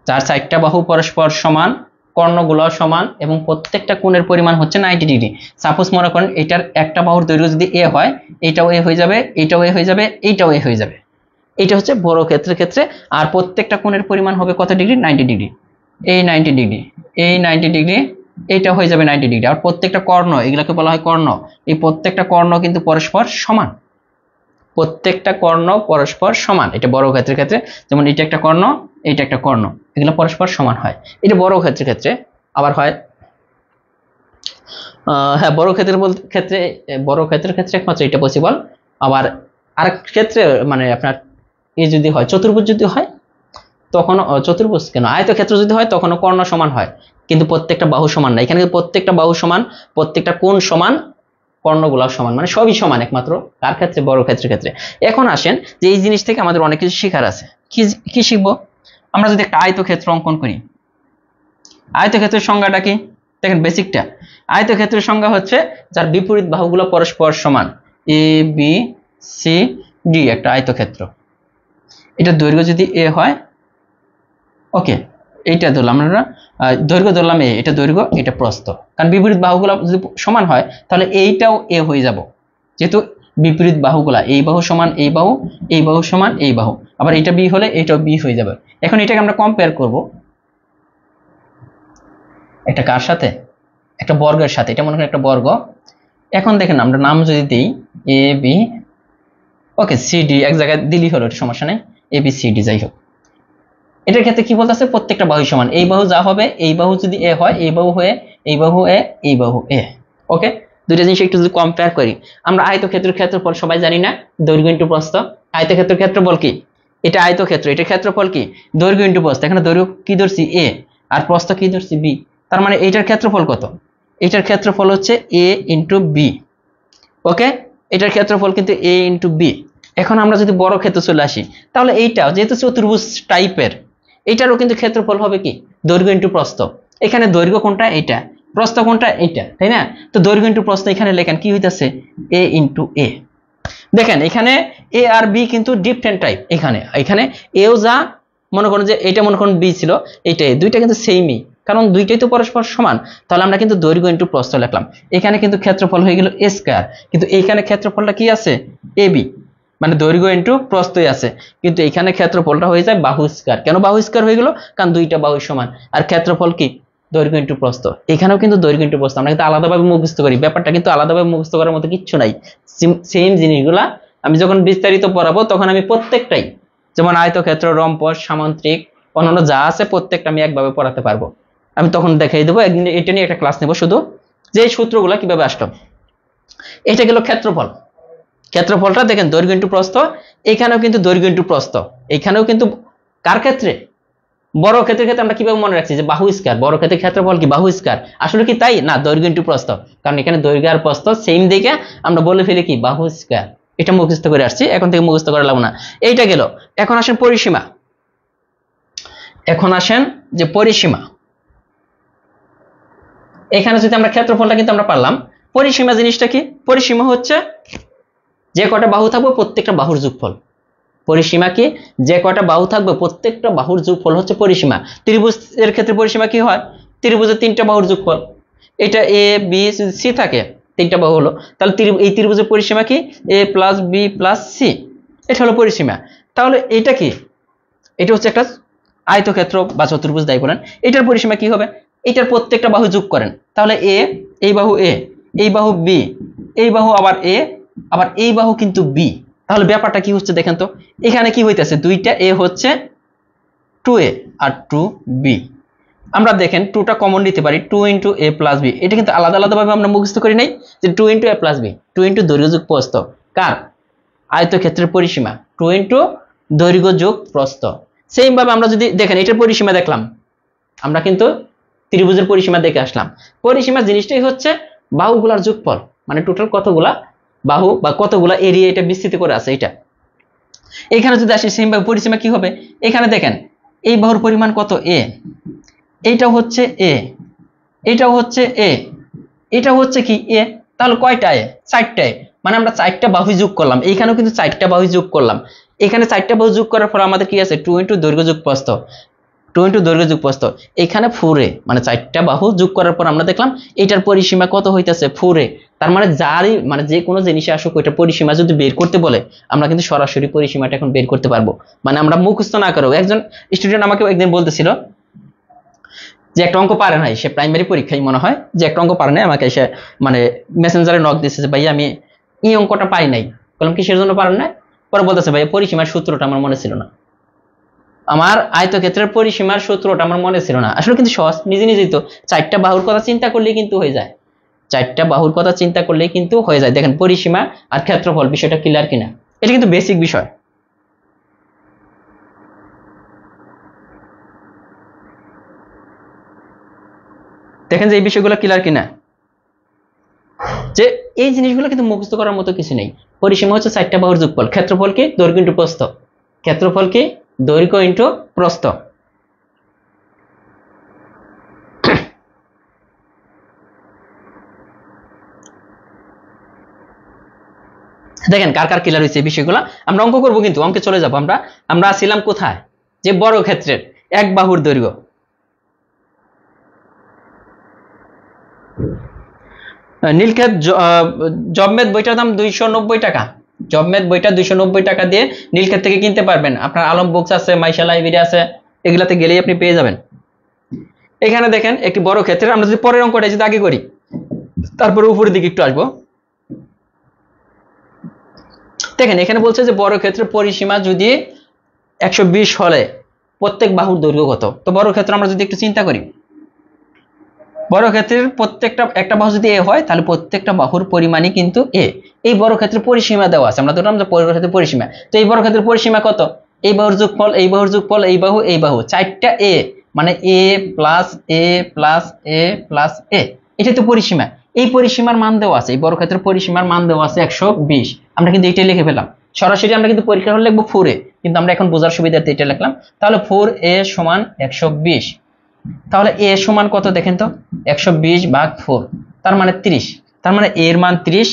যার 4টা বাহু পরস্পর সমান, কর্ণগুলো সমান এবং প্রত্যেকটা কোণের পরিমাণ হচ্ছে 90 ডিগ্রি। সাপোজ মনে করেন এটার একটা বাহুর দৈর্ঘ্য যদি এ হয়, এটাও এ হয়ে যাবে, এটাও এ হয়ে যাবে, এইটাও এ হয়ে যাবে। এটা হচ্ছে বড় ক্ষেত্রের ক্ষেত্রে। আর প্রত্যেকটা কোণের পরিমাণ হবে কত ডিগ্রি? 90 ডিগ্রি। এই 90 ডিগ্রি, এই 90 ডিগ্রি, এটা হয়ে যাবে 90 ডিগ্রি। আর প্রত্যেকটা কর্ণ, এগুলোকে বলা হয় কর্ণ, এই প্রত্যেকটা কর্ণ কিন্তু পরস্পর সমান। প্রত্যেকটা কর্ণ পরস্পর সমান, এটা বড় ক্ষেত্রের ক্ষেত্রে। যেমন এটা একটা কর্ণ, এটা একটা কর্ণ, এগুলো পরস্পর সমান হয়। এটা বড় ক্ষেত্রের ক্ষেত্রে। আবার হয় হ্যাঁ, বড় ক্ষেত্রের ক্ষেত্রে, বড় ক্ষেত্রের ক্ষেত্রে একমাত্র এটা পসিবল। আবার আরেক ক্ষেত্রে মানে আপনার এই যদি হয় চতুর্ভুজ যদি হয় তখন, চতুর্ভুজ কেন, আয়তক্ষেত্র যদি হয় তখনও কর্ণ সমান হয়, কিন্তু প্রত্যেকটা বাহু সমান না। এখানে প্রত্যেকটা বাহু সমান, প্রত্যেকটা কোণ সমান, কর্ণগুলা সমান, মানে সবই সমান একমাত্র কার ক্ষেত্রে? বড় ক্ষেত্রের ক্ষেত্রে। এখন আসেন যে এই জিনিস থেকে আমাদের অনেক কিছু শেখার আছে। কি শিখবো? আমরা যদি একটা আয়তক্ষেত্র অঙ্কন করি, আয়তক্ষেত্রের সংজ্ঞাটা কি দেখেন? বেসিকটা আয়তক্ষেত্রের সংজ্ঞা হচ্ছে যার বিপরীত বাহুগুলো পরস্পর সমান। এ বি সি ডি একটা আয়তক্ষেত্র। এটা দৈর্ঘ্য যদি এ হয়, ওকে, এইটা ধরলাম আমরা দৈর্ঘ্য ধরলাম এ, এটা দৈর্ঘ্য, এটা প্রস্থ। কারণ বিপরীত বাহুগুলো যদি সমান হয় তাহলে এইটাও এ হয়ে যাব, যেহেতু বিপরীত বাহুগুলা, এই বাহু সমান এই বাহু, এই বাহু সমান এই বাহু। আবার এটা বি হলে এটাও বি হয়ে যাবে। এখন এটাকে আমরা কম্পেয়ার করব একটা কার সাথে? একটা বর্গের সাথে। এটা মনে করেন একটা বর্গ। এখন দেখেন আমরা নাম যদি দিই A B, okay, C D এক জায়গায় দিলেই হলো, এটা সমস্যা নেই, এ বি সি ডি যাই হোক। এটার ক্ষেত্রে কি বলতেছে? প্রত্যেকটা বাহু সমান। এই বাহু যা হবে, এই বাহু যদি এ হয়, এই বাহু হয়ে, এই বাহু এ, এই বাহু এ। ওকে, দুইটা জিনিস একটু যদি কম্পেয়ার করি, আমরা আয়তক্ষেত্রের ক্ষেত্রফল সবাই জানি না, দৈর্ঘ্য ইনটু প্রস্থ। আয়তক্ষেত্রের ক্ষেত্রফল কি? এটা আয়তক্ষেত্র, এটা ক্ষেত্রফল কি? দৈর্ঘ্য ইনটু প্রস্থ। এখানে দৈর্ঘ্য কি ধরছি? এ, আর প্রস্থ কি ধরছি? বি। তার মানে এইটার ক্ষেত্রফল কত? এটার ক্ষেত্রফল হচ্ছে এ ইনটু বি। ওকে, এটার ক্ষেত্রফল কিন্তু এ ইনটু বি। এখন আমরা যদি বড় ক্ষেত্র চলে আসি, তাহলে এইটাও যেহেতু চতুর্ভুজ টাইপের, এইটারও কিন্তু ক্ষেত্রফল হবে কি? দৈর্ঘ্য ইনটু প্রস্থ। এখানে দৈর্ঘ্য কোনটা? এইটা। প্রস্থ কোনটা? এইটা, তাই না? তো দৈর্ঘ্য ইনটু প্রস্থ এখানে লেখেন কি হইতাছে? এ ইনটু এ। দেখেন এখানে এ আর বি কিন্তু ডিফারেন্ট টাইপ। এখানে এও যা মনে করেন যে এটা মনে করেন বি ছিল, এইটা দুইটা কিন্তু সেমই, কারণ দুইটাই তো পরস্পর সমান। তাহলে আমরা কিন্তু দৈর্ঘ্য ইনটু প্রস্থ লিখলাম। এখানে কিন্তু ক্ষেত্রফল হয়ে গেল a স্কয়ার, কিন্তু এইখানে ক্ষেত্রফলটা কি আছে ab, মানে দৈর্ঘ্য ইনটু প্রস্থই আছে, কিন্তু এখানে ক্ষেত্রফলটা হয়ে যায় বাহু স্কয়ার। কেন বাহু স্কয়ার হয়ে গেল? কারণ দুইটা বাহু সমান। আর ক্ষেত্রফল কি? দৈর্ঘ্য ইনটু প্রস্থ। এখানেও কিন্তু দৈর্ঘ্য ইনটু প্রস্থ। আমরা কিন্তু আলাদাভাবে মুখস্থ করি, ব্যাপারটা কিন্তু আলাদাভাবে মুখস্থ করার মতো কিচ্ছু নাই। সেম জিনিসগুলা আমি যখন বিস্তারিত পড়াবো তখন আমি প্রত্যেকটাই, যেমন আয়তক্ষেত্র, রম্বস, সামান্তরিক, অন্যান্য যা আছে প্রত্যেকটা আমি একভাবে পড়াতে পারবো। আমি তখন দেখাই দেবো, একদিন এটা নিয়ে একটা ক্লাস নেব শুধু, যে এই সূত্রগুলা কিভাবে আসলো। এটা গেল ক্ষেত্রফল। ক্ষেত্রফলটা দেখেন দৈর্ঘ্য ইনটু প্রস্থ, এখানেও কিন্তু দৈর্ঘ্য ইনটু প্রস্থ। এখানেও কিন্তু কার ক্ষেত্রে? বড় ক্ষেত্রের ক্ষেত্রে আমরা কিভাবে মনে রাখছি যে বাহু স্কয়ার, বড় ক্ষেত্রের ক্ষেত্রফল কি বাহু স্কয়ার। আসলে কি তাই না? দৈর্ঘ্য ইনটু প্রস্থ, কারণ এখানে দৈর্ঘ্য আর প্রস্থ সেম দিকে আমরা বলে ফেলি কি বাহু স্কয়ার। এটা মুখস্থ করে আসছি, এখন থেকে মুখস্থ করা লাগবে না। এইটা গেল। এখন আসেন পরিসীমা। এখন আসেন যে পরিসীমা, এখানে যদি আমরা ক্ষেত্রফলটা কিন্তু আমরা পারলাম, পরিসীমা জিনিসটা কি? পরিসীমা হচ্ছে যে কটা বাহু থাকবে প্রত্যেকটা বাহুর যোগফল। পরিসীমা কি? যে কটা বাহু থাকবে প্রত্যেকটা বাহুর যোগফল হচ্ছে পরিসীমা। ত্রিভুজের ক্ষেত্রে পরিসীমা কি হয়? ত্রিভুজের তিনটা বাহুর যোগফল। এটা এ বি সি থাকে, তিনটা বাহু হলো, তাহলে এই ত্রিভুজের পরিসীমা কি? এ প্লাস বি প্লাস সি, এটা হলো পরিসীমা। তাহলে এটা কি? এটা হচ্ছে একটা আয়তক্ষেত্র বা চতুর্ভুজ যাই বলেন, এটার পরিসীমা কি হবে? এটার প্রত্যেকটা বাহু যোগ করেন, তাহলে এ, এই বাহু এ, এই বাহু বি, এই বাহু আবার এ, আবার এই বাহু কিন্তু বি। তাহলে ব্যাপারটা কি হচ্ছে দেখেন তো, এখানে কি হইতেছে? দুইটা এ হচ্ছে 2a আর 2b। আমরা দেখেন 2টা কমন নিতে পারি, 2 ইন্টু এ প্লাস বি। এটা কিন্তু আলাদা আলাদাভাবে আমরা মুখস্থ করি নাই যে 2 ইন্টু এ প্লাস বি, 2 ইন্টু দৈর্ঘ্য যোগ প্রস্থ। কার? আয়তক্ষেত্রের পরিসীমা 2 ইন্টু দৈর্ঘ্য যোগ প্রস্থ। সেম ভাবে আমরা যদি দেখেন এটার পরিসীমা দেখলাম, আমরা কিন্তু ত্রিভুজের পরিসীমা দেখে আসলাম। পরিসীমা জিনিসটাই হচ্ছে বাহুগুলার যোগফল, মানে টোটাল কতগুলা বাহু বা কতগুলা এরিয়া এটা বিস্তৃত করে আছে এটা। এখানে যদি আসি সেম ভাবে পরিসীমা কি হবে? এখানে দেখেন এই বাহুর পরিমাণ কত? এ, এইটাও হচ্ছে এ, এটাও হচ্ছে এ, এটা হচ্ছে কি এ। তাহলে কয়টা এ? 4টা এ, মানে আমরা 4টা বাহু যোগ করলাম। এইখানেও কিন্তু 4টা বাহু যোগ করলাম। এখানে 4টা বাহু যোগ করার পর আমাদের কি আছে? 2 ইন্টু দৈর্ঘ্য যোগ প্রস্থ, 2 ইন্টু দৈর্ঘ্য যোগ প্রস্থ। এখানে 4a, মানে 4টা বাহু যোগ করার পর আমরা দেখলাম এটার পরিসীমা কত হইতেছে? 4a। তার মানে যারই, মানে যে কোনো জিনিসে আসুক ওইটা পরিসীমা যদি বের করতে বলে আমরা কিন্তু সরাসরি পরিসীমাটা এখন বের করতে পারবো, মানে আমরা মুখস্থ না করেও। একজন স্টুডেন্ট আমাকে একদিন বলতেছিল যে একটা অঙ্ক পারে নাই, সে প্রাইমারি পরীক্ষায় মনে হয়, যে একটা অঙ্ক পারে নাই, আমাকে এসে মানে মেসেঞ্জারে নক দিচ্ছে যে ভাই আমি এই অঙ্কটা পাই নাই। বললাম কিসের জন্য পারেন না? পরে বলতেছে ভাই পরিসীমার সূত্রটা আমার মনে ছিল না, আমার আয়তক্ষেত্রের পরিসীমার সূত্রটা আমার মনে ছিল না। আসলে কিন্তু সহজ, নিজে নিজেই তো 4টা বাহুর কথা চিন্তা করলেই কিন্তু হয়ে যায়, 4টা বাহুর কথা চিন্তা করলেই কিন্তু হয়ে যায়। দেখেন পরিসীমা আর ক্ষেত্রফল বিষয়টা ক্লিয়ার কিনা, এটা কিন্তু বেসিক বিষয়। দেখেন যে এই বিষয়গুলো ক্লিয়ার কিনা, যে এই জিনিসগুলো কিন্তু মুখস্থ করার মতো কিছু নেই। পরিসীমা হচ্ছে 4টা বাহুর যোগফল। ক্ষেত্রফল কি? দৈর্ঘ্য ইন্টু প্রস্থ। ক্ষেত্রফল কি? দৈর্ঘ্য ইন্টু প্রস্থ। দেখেন কার কার ক্লিয়ার হয়েছে এই বিষয়গুলো। আমরা অঙ্ক করবো, কিন্তু অঙ্কে চলে যাবো আমরা। আমরা ছিলাম কোথায়? যে বড় ক্ষেত্রের এক বাহুর দৈর্ঘ্য। নীলক্ষেত জবমেদ বইটার দাম 290 টাকা। জবমেদ বইটা 290 টাকা দিয়ে নীলক্ষেত থেকে কিনতে পারবেন। আপনার আলম বুকস আছে, মাইশা লাইব্রেরি আছে, এগুলাতে গেলেই আপনি পেয়ে যাবেন। এখানে দেখেন একটি বড় ক্ষেত্রের, আমরা যদি পরের অঙ্কটা যদি আগে করি তারপরে উপরের দিকে একটু আসবো। দেখেন এখানে বলছে যে বড় ক্ষেত্রের পরিসীমা যদি 120 হলে প্রত্যেক বাহুর দৈর্ঘ্য কত। তো বড় ক্ষেত্রে আমরা যদি একটু চিন্তা করি, বড় ক্ষেত্রের প্রত্যেকটা একটা বাহু যদি এ হয় তাহলে প্রত্যেকটা বাহুর পরিমাণই কিন্তু এ। এই বড় ক্ষেত্রের পরিসীমা দেওয়া আছে, আমরা ধরলাম যে বড় ক্ষেত্রের পরিসীমা। তো এই বড় ক্ষেত্রের পরিসীমা কত? এই বাহুর যোগফল, এই বাহুর যোগফল, এই বাহু, এই বাহু, 4টা এ, মানে এ প্লাস এ প্লাস এ প্লাস এ, এটা তো পরিসীমা। এই পরিসীমার মান দেওয়া আছে, এই বড় ক্ষেত্রের পরিসীমার মান দেওয়া আছে 120। আমরা কিন্তু এটাই লিখে ফেলাম। সরাসরি আমরা কিন্তু পরীক্ষা হলে লিখবো 4a, কিন্তু আমরা এখন বোঝার সুবিধার্থে এটা লিখলাম। তাহলে 4a সমান 120। তাহলে এ সমান কত দেখেন তো? 120 ভাগ 4, তার মানে 30। তার মানে এর মান 30,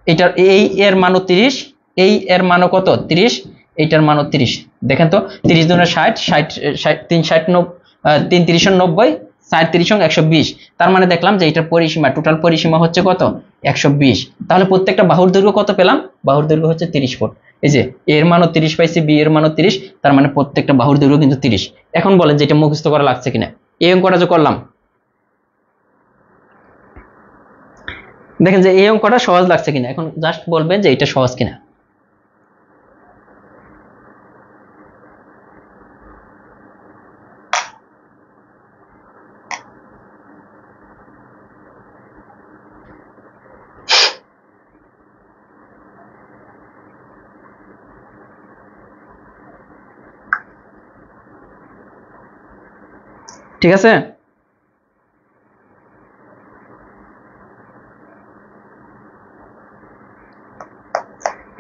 এটার এই এর মানও 30, এই এর মানও কত? 30, এইটার মানও 30। দেখেন তো 30 দুগুণে 60, 60 3 60 3 30 90, 4 3 120, তার মানে দেখলাম যে এটার পরিসীমা, টোটাল পরিসীমা হচ্ছে কত 120। তাহলে প্রত্যেকটা বাহুর দৈর্ঘ্য কত পেলাম, বাহুর দৈর্ঘ্য হচ্ছে 30 ফুট। এই যে এর মানও 30 পাইছি, বি এর মানও 30, তার মানে প্রত্যেকটা বাহুর দৈর্ঘ্য কিন্তু 30। এখন বলেন যে এটা মুখস্থ করা লাগছে কিনা। এই অঙ্কটা যে করলাম, দেখেন যে এই অঙ্কটা সহজ লাগছে কিনা। এখন জাস্ট বলবেন যে এটা সহজ কিনা। ঠিক আছে,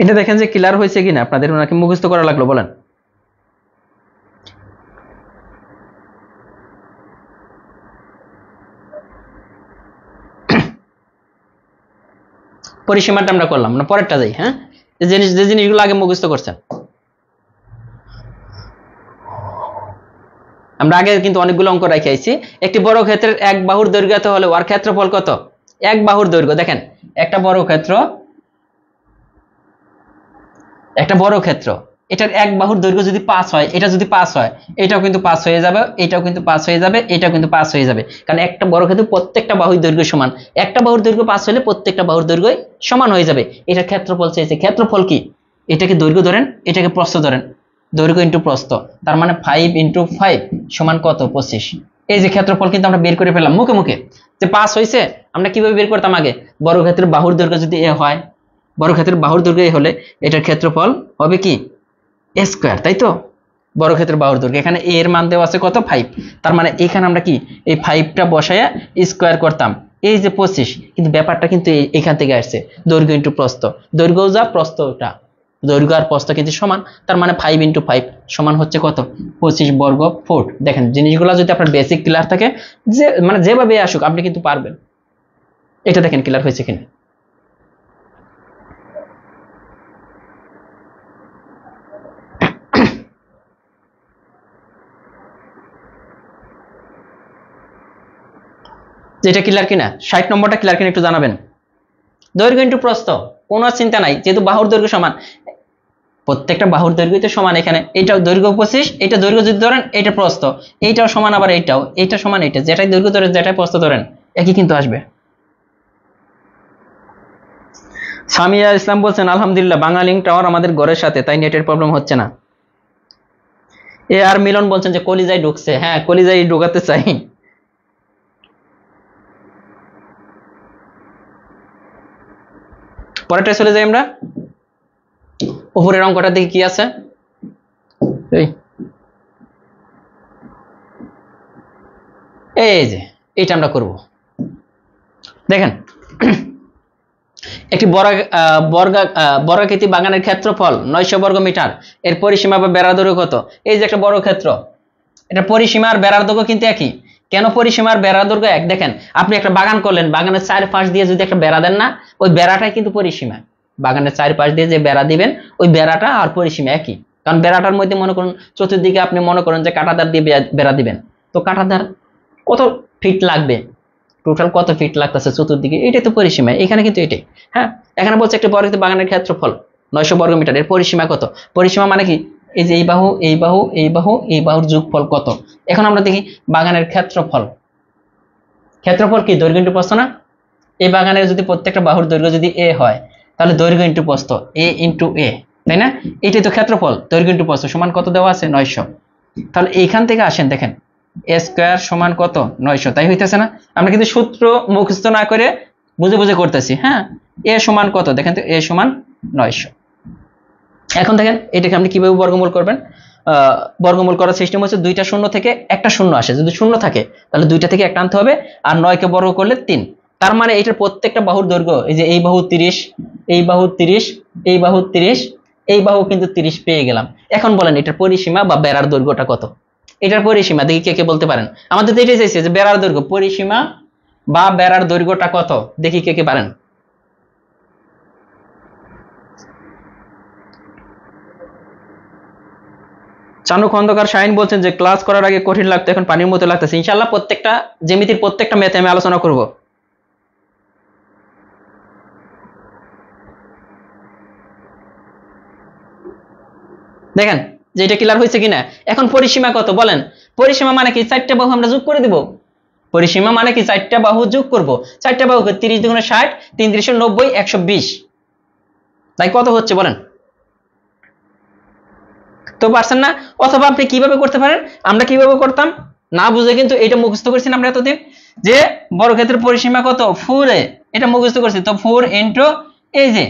এটা দেখেন যে ক্লিয়ার হয়েছে কিনা আপনাদের, নাকি মুখস্থ করা লাগলো বলেন। পরিসীমাটা আমরা করলাম না, পরেরটা যাই। হ্যাঁ, যে জিনিসগুলো আগে মুখস্থ করছেন, আমরা আগে কিন্তু অনেকগুলো অঙ্ক রেখে আইছি। একটি বড় ক্ষেত্রের এক বাহুর দৈর্ঘ্য হলে ওর ক্ষেত্রফল কত। এক বাহুর দৈর্ঘ্য, দেখেন একটা বড় ক্ষেত্র, একটা বড় ক্ষেত্র, এটার এক বাহুর দৈর্ঘ্য যদি 5 হয়, এটা যদি 5 হয়, এটাও কিন্তু 5 হয়ে যাবে, এটাও কিন্তু 5 হয়ে যাবে, এটাও কিন্তু 5 হয়ে যাবে। কারণ একটা বড় ক্ষেত্র প্রত্যেকটা বাহুর দৈর্ঘ্য সমান, একটা বাহুর দৈর্ঘ্য 5 হলে প্রত্যেকটা বাহুর দৈর্ঘ্য সমান হয়ে যাবে। এটার ক্ষেত্রফল চেয়েছে। ক্ষেত্রফল কি, এটাকে দৈর্ঘ্য ধরেন, এটাকে প্রস্থ ধরেন, দৈর্ঘ্য ইন্টু প্রস্থ, তার মানে 5 × 5 সমান কত 25। এই যে ক্ষেত্রফল কিন্তু আমরা বের করে ফেললাম মুখে মুখে, যে 5 হয়েছে। আমরা কিভাবে বের করতাম আগে, বড় ক্ষেত্রের বাহুর দৈর্ঘ্য যদি এ হয়, বড় ক্ষেত্রের বাহুর দৈর্ঘ্য এ হলে এটার ক্ষেত্রফল হবে কি এ স্কয়ার, তাই তো। বড় ক্ষেত্রের বাহুর দৈর্ঘ্য, এখানে এ এর মান দেওয়া আছে কত 5, তার মানে এখানে আমরা কি এই 5টা বসায়া স্কয়ার করতাম, এই যে 25। কিন্তু ব্যাপারটা কিন্তু এখান থেকে আসছে, দৈর্ঘ্য ইন্টু প্রস্থ, দৈর্ঘ্য যা প্রস্থটা, দৈর্ঘ্য আর প্রস্থ কিন্তু সমান, তার মানে 5 × 5 সমান হচ্ছে কত 25 বর্গ ফুট। দেখেন জিনিসগুলো যদি আপনার বেসিক ক্লিয়ার থাকে, যে মানে যেভাবে আসুক আপনি কিন্তু পারবেন। এটা দেখেন ক্লিয়ার হয়েছে কিনা। যেটা ক্লিয়ার কিনা, 60 নম্বরটা ক্লিয়ার কিনা একটু জানাবেন। দৈর্ঘ্য ইন্টু প্রস্থ, কোনো চিন্তা নাই, যেহেতু বাহুর দৈর্ঘ্য সমান, প্রত্যেকটা বাহুর দৈর্ঘ্য তো সমান। এখানে এটাও দৈর্ঘ্য 25, এটা দৈর্ঘ্য যদি ধরেন, এটা প্রস্থ, এইটাও সমান, আবার এইটাও, এটা সমান, এটা যেটাই দৈর্ঘ্য ধরেন যেটাই প্রস্থ ধরেন একই কিন্তু আসবে। সামিয়া ইসলাম বলছেন আলহামদুলিল্লাহ, বাংলা লিঙ্ক টাওয়ার আমাদের ঘরের সাথে, তাই নেটের প্রবলেম হচ্ছে না। এ আর মিলন বলছেন যে কলিজায় ঢুকছে। হ্যাঁ, কলিজায় ঢোকাতে চাই। পরেরটা চলে যাই আমরা, উপরের অঙ্কটার দিকে কি আছে। এই যে এটা আমরা করব, দেখেন একটি বর্গাকৃতি বাগানের ক্ষেত্রফল 900 বর্গ মিটার, এর পরিসীমা বা বেড়ার দৈর্ঘ্য কত। এই যে একটা বড় ক্ষেত্র, এটা পরিসীমা আর বেড়ার দৈর্ঘ্য কিন্তু একই। কেন পরিসীমা আর বেড়ার দৈর্ঘ্য এক, দেখেন আপনি একটা বাগান করলেন, বাগানের চারপাশ দিয়ে যদি একটা বেড়া দেন না, ওই বেড়াটাই কিন্তু পরিসীমা। বাগানের চারপাশ দিয়ে যে বেড়া দিবেন, ওই বেড়াটা আর পরিসীমা একই। কারণ বেড়াটার মধ্যে মনে করুন চতুর্দিকে আপনি মনে করেন যে কাঁটাতার দিয়ে বেড়া দিবেন, তো কাঁটাতার কত ফিট লাগবে, টোটাল কত ফিট লাগতেছে চতুর্দিকে, এটাই তো পরিসীমা। এখানে কিন্তু এটাই। হ্যাঁ, এখানে বলছে একটা বর্গাকৃতি বাগানের ক্ষেত্রফল 900 বর্গ মিটার, এর পরিসীমা কত। পরিসীমা মানে কি, এই যে এই বাহু, এই বাহু, এই বাহু, এই বাহুর যোগফল কত। এখন আমরা দেখি বাগানের ক্ষেত্রফল, ক্ষেত্রফল কি দৈর্ঘ্য ইন্টু প্রস্থ না। এই বাগানের যদি প্রত্যেকটা বাহুর দৈর্ঘ্য যদি এ হয়, তাহলে দৈর্ঘ্য ইন্টু প্রস্থ এ ইন্টু এ, তাই না। এটাই তো ক্ষেত্রফল, দৈর্ঘ্য ইন্টু প্রস্থ সমান কত দেওয়া আছে 900। তাহলে এইখান থেকে আসেন, দেখেন এ স্কয়ার সমান কত 900, তাই হইতেছে না। আমরা কিন্তু সূত্র মুখস্থ না করে বুঝে বুঝে করতেছি। হ্যাঁ, এ সমান কত, দেখেন তো এ সমান 900। এখন দেখেন এটাকে আপনি কিভাবে বর্গমূল করবেন। বর্গমূল করার সিস্টেম হচ্ছে দুইটা শূন্য থেকে একটা শূন্য আসে, যদি শূন্য থাকে তাহলে দুইটা থেকে একটা আনতে হবে, আর 9কে বর্গ করলে 3। তার মানে এটার প্রত্যেকটা বাহুর দৈর্ঘ্য, এই যে এই বাহু 30, এই বাহু 30, এই বাহু 30, এই বাহু কিন্তু 30 পেয়ে গেলাম। এখন বলেন এটার পরিসীমা বা বেড়ার দৈর্ঘ্যটা কত। এটার পরিসীমা দেখি কে কে বলতে পারেন। আমাদের তো এটাই চাইছে যে বেড়ার দৈর্ঘ্য, পরিসীমা বা বেড়ার দৈর্ঘ্যটা কত, দেখি কে কে পারেন। চানু খন্দকার শাহিন বলছেন যে ক্লাস করার আগে কঠিন লাগতো, এখন পানির মতো লাগতেছে। ইনশাআল্লাহ প্রত্যেকটা জ্যামিতির প্রত্যেকটা ম্যাথে আমি আলোচনা করব। দেখেন যে এটা ক্লিয়ার হয়েছে কিনা। এখন পরিসীমা কত বলেন? পরিসীমা মানে কি? 4টা বাহু আমরা যোগ করে দিব। পরিসীমা মানে কি? 4টা বাহু যোগ করব। 4টা বাহু 30 × 60, 3 × 90, 120। তাই কত হচ্ছে বলেন? তো পারছেন না? অথবা আপনি কিভাবে করতে পারেন? আমরা কিভাবে করতাম না বুঝে কিন্তু এটা মুখস্থ করছি আমরা এতদিন, যে বর্গক্ষেত্রের পরিসীমা কত 4a, এটা মুখস্থ করছি। তো 4 × এই যে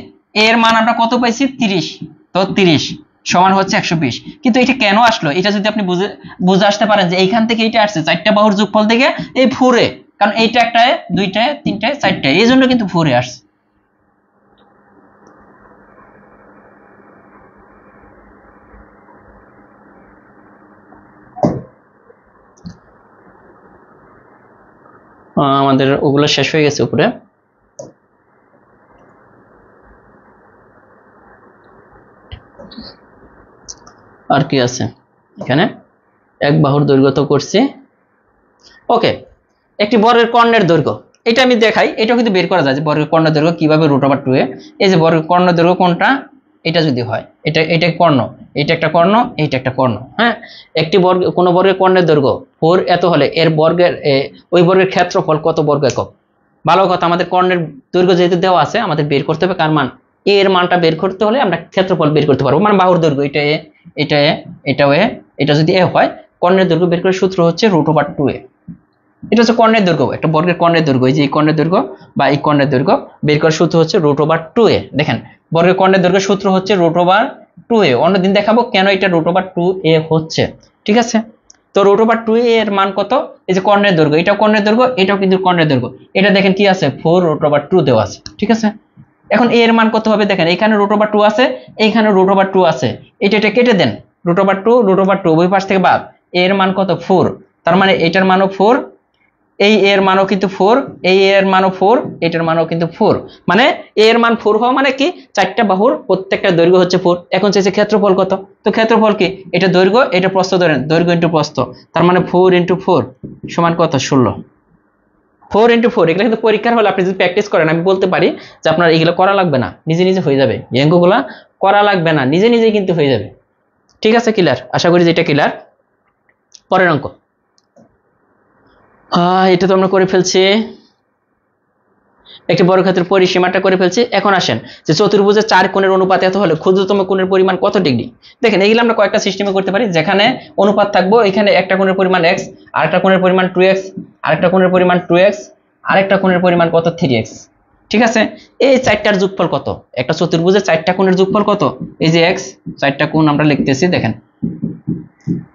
এর মান আমরা কত পাইছি 30, তো 30 সমান হচ্ছে 120। কিন্তু এটা কেন আসলো? এটা যদি আপনি বুঝে আসতে পারেন যে এইখান থেকে এটা আসছে 4টা বাহুর যোগফল থেকে এই 4a, কারণ এইটা একটায়, দুইটায়, তিনটায়, চারটায়, এই জন্য কিন্তু 4a আসছে। আমাদের ওগুলো শেষ হয়ে গেছে উপরে। আর কি আছে এখানে? এক বাহুর দৈর্ঘ্য তো করছি। ওকে, একটি বর্গের কর্ণের দৈর্ঘ্য, এটা আমি দেখাই। এটা কিন্তু বের করা যায় যে বর্গের কর্ণের দৈর্ঘ্য কিভাবে √2a। এই যে বর্গের কর্ণের দৈর্ঘ্য কোনটা, এটা যদি হয়, এটা কর্ণ, এটা একটা কর্ণ, এইটা একটা কর্ণ। হ্যাঁ, একটি বর্গ, কোন বর্গের কর্ণের দৈর্ঘ্য 4 এত হলে এর বর্গের ওই বর্গের ক্ষেত্রফল কত বর্গ একক? ভালো কথা, আমাদের কর্ণের দৈর্ঘ্য যেহেতু দেওয়া আছে, আমাদের বের করতে হবে কার মান? এ এর মানটা বের করতে হলে আমরা ক্ষেত্রফল বের করতে পারবো, মানে বাহুর দৈর্ঘ্য। এটা এ, এটা এ, এটাও এ, এটা যদি এ হয়, কর্ণের দৈর্ঘ্য বের করার সূত্র হচ্ছে √2a। এটা হচ্ছে কর্ণের দৈর্ঘ্য, একটা বর্গের কর্ণের দৈর্ঘ্য। এই যে এই কর্ণের দৈর্ঘ্য বা এই কর্ণের দৈর্ঘ্য বের করার সূত্র হচ্ছে √2a। দেখেন বর্গের কর্ণের দৈর্ঘ্য সূত্র হচ্ছে √2a। অন্যদিন দেখাবো কেন এটা √2a হচ্ছে, ঠিক আছে? তো √2a এর মান কত? এই যে কর্ণের দৈর্ঘ্য, এটাও কর্ণের দৈর্ঘ্য, এটাও কিন্তু কর্ণের দৈর্ঘ্য। এটা দেখেন কি আছে, 4√2 দেওয়া আছে, ঠিক আছে? এখন এর মান কত হবে? দেখেন এখানে √2 আছে, এইখানে √2 আছে, এটা কেটে দেন, √2 উভয় পাশ থেকে বাদ। এর মান কত? 4। তার মানে এটার মানও 4, এই এর মানও কিন্তু 4, এই এর মানও 4, এটার মানও কিন্তু 4। মানে এর মান 4 হওয়া মানে কি? 4টা বাহুর প্রত্যেকটা দৈর্ঘ্য হচ্ছে 4। এখন চাইছে ক্ষেত্রফল কত? তো ক্ষেত্রফল কি? এটা দৈর্ঘ্য, এটা প্রস্থ, ধরেন দৈর্ঘ্য ইন্টু প্রস্থ, তার মানে 4 × 4 সমান কত? 16। 4 × 4 এগুলো কিন্তু পরীক্ষার হলে আপনি যদি প্র্যাকটিস করেন, আমি বলতে পারি যে আপনার এগুলো করা লাগবে না, নিজে নিজে হয়ে যাবে। এই অঙ্কগুলা করা লাগবে না, নিজে নিজেই কিন্তু হয়ে যাবে। ঠিক আছে, ক্লিয়ার? আশা করি যে এটা ক্লিয়ার। পরের অঙ্ক, এটা তো আমরা করে ফেলছি, একটি বর্গক্ষেত্রের পরিসীমাটা করে ফেলছি। এখন আসেন যে চতুর্ভুজের 4 কোণের অনুপাত এত হলে ক্ষুদ্রতম কোণের পরিমাণ কত ডিগ্রি? দেখেন এগুলো আমরা কয়েকটা সিস্টেমে করতে পারি, যেখানে অনুপাত থাকবো, এখানে একটা কোণের পরিমাণ x, আরেকটা কোণের পরিমাণ 2x, আরেকটা কোণের পরিমাণ 2x, আরেকটা কোণের পরিমাণ কত? 3x। ঠিক আছে, এই 4টার যোগফল কত? একটা চতুর্ভুজের 4টা কোণের যোগফল কত? এই যে x, 4টা কোণ আমরা লিখতেছি। দেখেন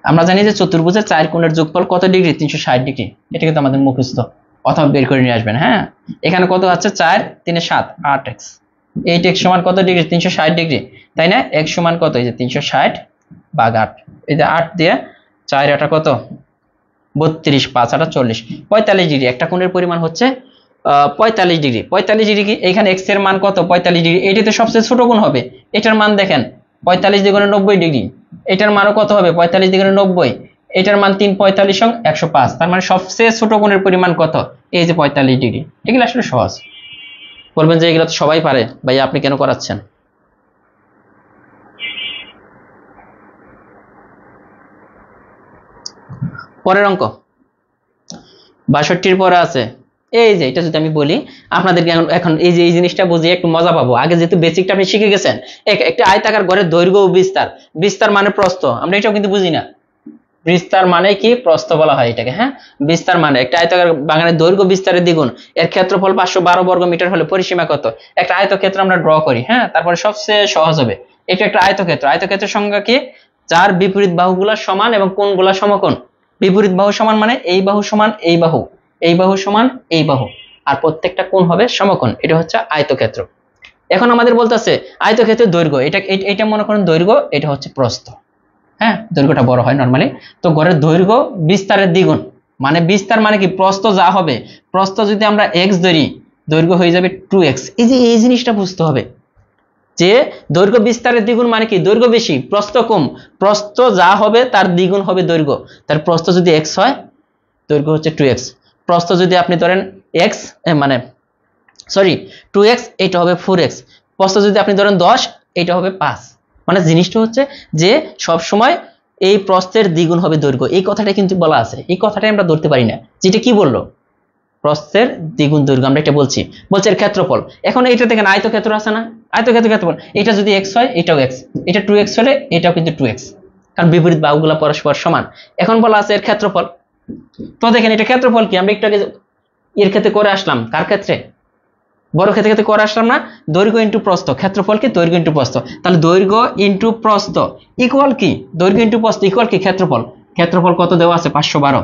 আমরা জানি যে চতুর্ভুজের 4 কোণের যোগফল কত ডিগ্রি? 360 ডিগ্রি। এটা কিন্তু আমাদের মুখস্থ, অথবা বের করে নিয়ে আসবেন। হ্যাঁ, এখানে কত আছে? 4 3 7 8x। 8x সমান কত ডিগ্রি? 360 ডিগ্রি, তাই না? x সমান কত? এই যে 360 ভাগ 8, এই যে 8 দিয়ে 4 8 কত? 32, 5 8 40, 45 ডিগ্রি। একটা কোণের পরিমাণ হচ্ছে 45 ডিগ্রি। 45 ডিগ্রি কি? এখানে x এর মান কত? 45 ডিগ্রি। এটাতে সবচেয়ে ছোট কোণ হবে, এটার মান দেখেন 45 দ্বিগুণে 90 ডিগ্রি। এটার মানও কত হবে? 45 দ্বিগুণে 90। এটার মান 3 45 সং 105। তার মানে সবচেয়ে ছোট কোণের পরিমাণ কত? এই যে 45 ডিগ্রি। এগুলো আসলে সহজ। বলবেন যে এগুলো তো সবাই পারে, ভাই আপনি কেন করাচ্ছেন? পরের অঙ্ক 62 পরে আছে। এই যে এটা যদি আমি বলি আপনাদেরকে, এখন এই যে এই জিনিসটা বুঝিয়ে একটু মজা পাবো। আগে যেহেতু বেসিকটা আপনি শিখে গেছেন, একটা আয়তাকার ঘরের দৈর্ঘ্য ও বিস্তার, বিস্তার মানে প্রস্থ, আমরা এটাও কিন্তু বুঝি না। বিস্তার মানে কি? প্রস্থ বলা হয় এটাকে। হ্যাঁ, বিস্তার মানে একটা আয়তাকার বাগানের দৈর্ঘ্য বিস্তারের দ্বিগুণ, এর ক্ষেত্রফল 512 বর্গ মিটার হলে পরিসীমা কত? একটা আয়তক্ষেত্র আমরা ড্র করি। হ্যাঁ, তারপরে সবচেয়ে সহজ হবে, এটা একটা আয়তক্ষেত্র। আয়তক্ষেত্রের সংজ্ঞা কি? যার বিপরীত বাহুগুলা সমান এবং কোণগুলা সমকোণ। বিপরীত বাহু সমান মানে এই বাহু সমান এই বাহু, এই বাহু সমান এই বাহু, আর প্রত্যেকটা কোণ হবে সমকোণ। এটা হচ্ছে আয়তক্ষেত্র। এখন আমাদের বলতেছে আয়তক্ষেত্রের দৈর্ঘ্য, এটা মনে করেন দৈর্ঘ্য, এটা হচ্ছে প্রস্থ। হ্যাঁ, দৈর্ঘ্যটা বড় হয় নরমালি। তো গড়ের দৈর্ঘ্য বিস্তারের দ্বিগুণ, মানে বিস্তার মানে কি? প্রস্থ যা হবে, প্রস্থ যদি আমরা x ধরি, দৈর্ঘ্য হয়ে যাবে 2x। এই যে এই জিনিসটা বুঝতে হবে। যে দৈর্ঘ্য বিস্তারের দ্বিগুণ মানে কি, দৈর্ঘ্য বেশি প্রস্থ কম, প্রস্থ যা হবে তার দ্বিগুণ হবে দৈর্ঘ্য। তার প্রস্থ যদি x হয় দৈর্ঘ্য হচ্ছে 2x। প্রস্থ যদি আপনি ধরেন x মানে সরি 2x, এটা হবে 4x। প্রস্থ যদি আপনি ধরেন 10, এটা হবে 5। মানে জিনিসটা হচ্ছে যে সব সময় এই প্রস্থের দ্বিগুণ হবে দৈর্ঘ্য, এই কথাটা কিন্তু বলা আছে। এই কথাটাই আমরা ধরতে পারি না, যেটা কি বললো প্রস্থের দ্বিগুণ দৈর্ঘ্য, আমরা এটা বলছি এর ক্ষেত্রফল। এখন এটা দেখেন আয়তক্ষেত্র আছে না, ক্ষেত্রফল এটা যদি x হয় এটাও x, এটা 2x হলে এটাও কিন্তু 2x, কারণ বিপরীত বাহুগুলো পরস্পর সমান। এখন বলা আছে এর ক্ষেত্রফল। তো দেখেন এটা ক্ষেত্রফল কি, আমরা একটু আগে এর ক্ষেত্রে করে আসলাম, কার ক্ষেত্রে, বড় ক্ষেত্রে করে আসলাম না, দৈর্ঘ্য ইন্টু প্রস্থ। ক্ষেত্রফল কি, দৈর্ঘ্য ইন্টু প্রস্থ। তাহলে দৈর্ঘ্য ইন্টু প্রস্থ ইকুয়াল কি, দৈর্ঘ্য ইন্টু প্রস্থ ইকুয়াল কি ক্ষেত্রফল। ক্ষেত্রফল কত দেওয়া আছে, 512।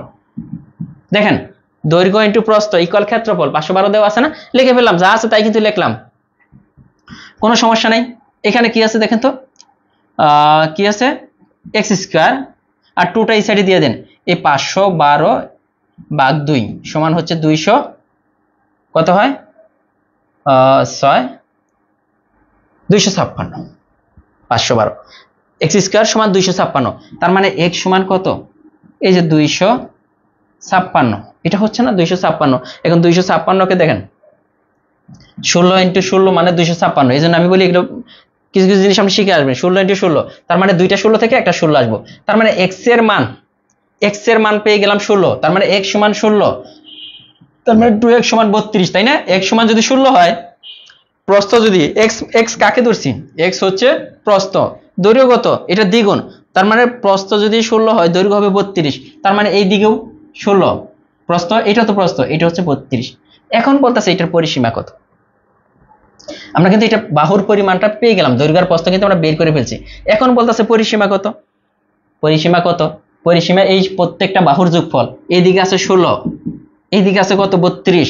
দেখেন দৈর্ঘ্য ইন্টু প্রস্থ ইকুয়াল ক্ষেত্রফল 512 দেওয়া আছে না, লিখে ফেললাম, যা আছে তাই কিন্তু লিখলাম, কোনো সমস্যা নাই। এখানে কি আছে দেখেন তো, কি আছে, x স্কয়ার আর 2টা এই সাইডে দিয়ে দেন, এই 512 ভাগ 2 সমান হচ্ছে 200, কত হয় 6 256। 512 x স্কয়ার সমান 256, তার মানে x সমান কত, এই যে 256, এটা হচ্ছে না 256। এখন 256 কে দেখেন 16 ইন্টু 16 মানে 256। এই জন্য আমি বলি এগুলো কিছু কিছু জিনিস আপনি শিখে আসবেন। 16 ইন্টু 16, তার মানে দুইটা 16 থেকে একটা 16 আসবো, তার মানে x এর মান পেয়ে গেলাম 16, তার মানে x সমান 16, তার মানে 2x সমান 32, তাই না। x সমান যদি 16 হয়, প্রস্থ যদি x কাকে ধরছি, x হচ্ছে প্রস্থ, দৈর্ঘ্য কত, এটা দ্বিগুণ, তার মানে প্রস্থ যদি 16 হয় দৈর্ঘ্য হবে 32, তার মানে এই দিকেও 16 প্রস্থ, এটা তো প্রস্থ, এটা হচ্ছে 32। এখন বলতেছে এটার পরিসীমা কত, আমরা কিন্তু এটা বাহুর পরিমাণটা পেয়ে গেলাম, দৈর্ঘ্য আর প্রস্থ কিন্তু আমরা বের করে ফেলছি। এখন বলতেছে পরিসীমা কত, পরিসীমা এই প্রত্যেকটা বাহুর যোগফল। এইদিকে আছে 16, এইদিকে আছে কত 32,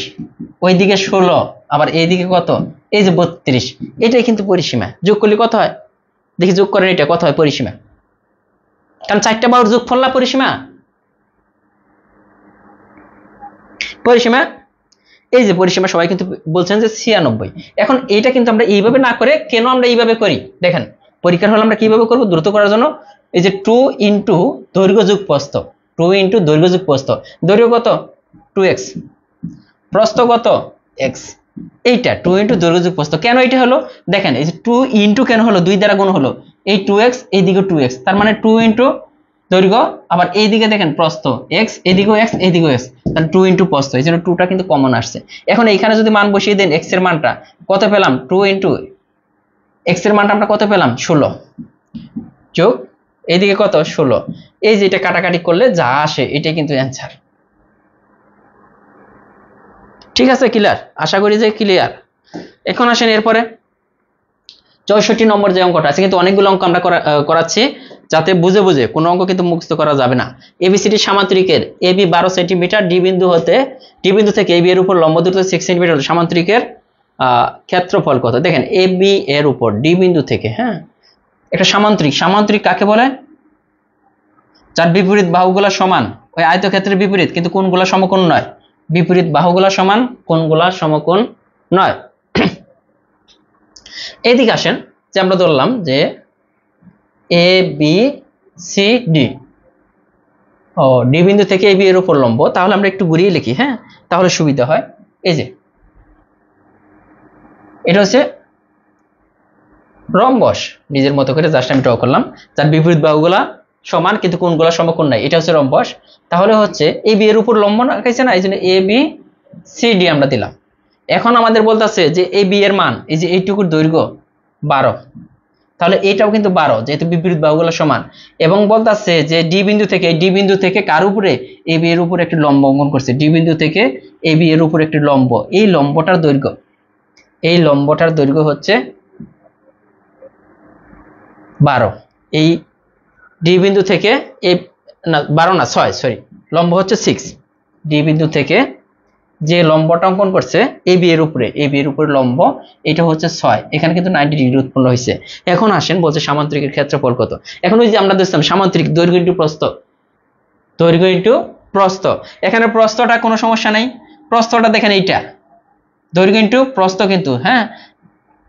ওইদিকে 16, আবার এইদিকে কত, এই যে 32, এটাই কিন্তু পরিসীমা। যোগ করলে কত হয়, দেখি যোগ করেন, এটা কত হয় পরিসীমা, কারণ 4টা বাহুর যোগফল না পরিসীমা। এই যে পরিসীমা সবাই কিন্তু বলছেন যে 96। এখন এইটা কিন্তু আমরা এইভাবে না করে কেন আমরা এইভাবে করি, দেখেন পরীক্ষার হলে আমরা কিভাবে করব, দ্রুত করার জন্য এই যে 2 ইন্টু দৈর্ঘ্য যোগ প্রস্থ, 2 ইন্টু দৈর্ঘ্য যোগ প্রস্থ, দৈর্ঘ্য কত 2x, প্রস্থ কত x, এইটা 2 ইন্টু দৈর্ঘ্য যোগ প্রস্থ। কেন এটা হলো, দেখেন এই যে 2 ইন্টু কেন হলো, 2 দ্বারা গুণ হলো, এই 2x এইদিকে 2x, তার মানে 2 ইন্টু দৈর্ঘ্য, আবার এইদিকে দেখেন প্রস্থ x, এইদিকেও x, এইদিকেও x, তাহলে 2 ইন্টু প্রস্থ, এই জন্য 2টা কিন্তু কমন আসছে। এখন এইখানে যদি মান বসিয়ে দেন, x এর মানটা কত পেলাম, 2 ইন্টু x এর মানটা আমরা কত পেলাম 16, যোগ এইদিকে কত 16, এই যে এটা কাটাকাটি করলে যা আসে এটাই কিন্তু অ্যান্সার। ঠিক আছে, ক্লিয়ার, আশা করি যে ক্লিয়ার। এখন আসেন এরপরে 64 নম্বর যে অঙ্কটা আছে, কিন্তু অনেকগুলো অঙ্ক আমরা করাচ্ছি যাতে বুঝে বুঝে, কোনো অঙ্ক কিন্তু মুখস্থ করা যাবে না। এবিসিডি সামান্তরিকের এবি 12 সেন্টিমিটার, ডি বিন্দু থেকে এবি এর উপর লম্ব দূরত্ব 6 সেন্টিমিটার, সামান্তরিকের ক্ষেত্রফল কত। দেখেন এবি এর উপর ডি বিন্দু থেকে, হ্যাঁ একটা সামান্তরিক কাকে বলে, যার বিপরীত বাহুগুলা সমান, ওই আয়তক্ষেত্রের বিপরীত, কিন্তু কোনগুলা সমকোণ নয়, বিপরীত বাহুগুলা সমান, কোনগুলা সমকোণ নয়। এইদিকে আসেন, যে আমরা ধরলাম যে A B C D, D বিন্দু থেকে এবি এর উপর লম্ব, তাহলে আমরা একটু ঘুরিয়ে লিখি, হ্যাঁ তাহলে সুবিধা হয়। এই যে এটা হচ্ছে রম্বস, নিজের মতো করে জাস্ট আমি ড্র করলাম, যার বিপরীত বাহুগুলা সমান কিন্তু কোনগুলা সমকোণ নাই, এটা হচ্ছে রম্বস। তাহলে হচ্ছে এবি এর উপর লম্ব রাখাইছে না, এই জন্য এ বি সি ডি আমরা দিলাম। এখন আমাদের বলতেছে যে এ বি এর মান, এই যে এইটুকুর দৈর্ঘ্য 12, তাহলে এটাও কিন্তু 12 যেহেতু বিপরীত বাহুগুলো সমান, এবং বলতেছে যে ডি বিন্দু থেকে কার উপরে, এ বি এর উপর একটি লম্ব অঙ্কন করছে, ডি বিন্দু থেকে এ বি এর উপর একটি লম্ব, এই লম্বটার দৈর্ঘ্য হচ্ছে 12। এই ডি বিন্দু থেকে না 12 না 6, সরি, লম্ব হচ্ছে 6। ডি বিন্দু থেকে যে লম্বটা অঙ্কন করছে এ বি এর উপরে লম্ব, এটা হচ্ছে 6, এখানে কিন্তু 90 ডিগ্রি উৎপন্ন হয়েছে। এখন আসেন বলছে সামান্তরিকের ক্ষেত্রফল কত। এখন ওই যে আমরা দেখলাম সামান্তরিক দৈর্ঘ্য ইন্টু প্রস্থ, এখানে প্রস্থটা কোনো সমস্যা নাই, প্রস্থটা দেখেন এইটা দৈর্ঘ্য ইন্টু প্রস্থ কিন্তু, হ্যাঁ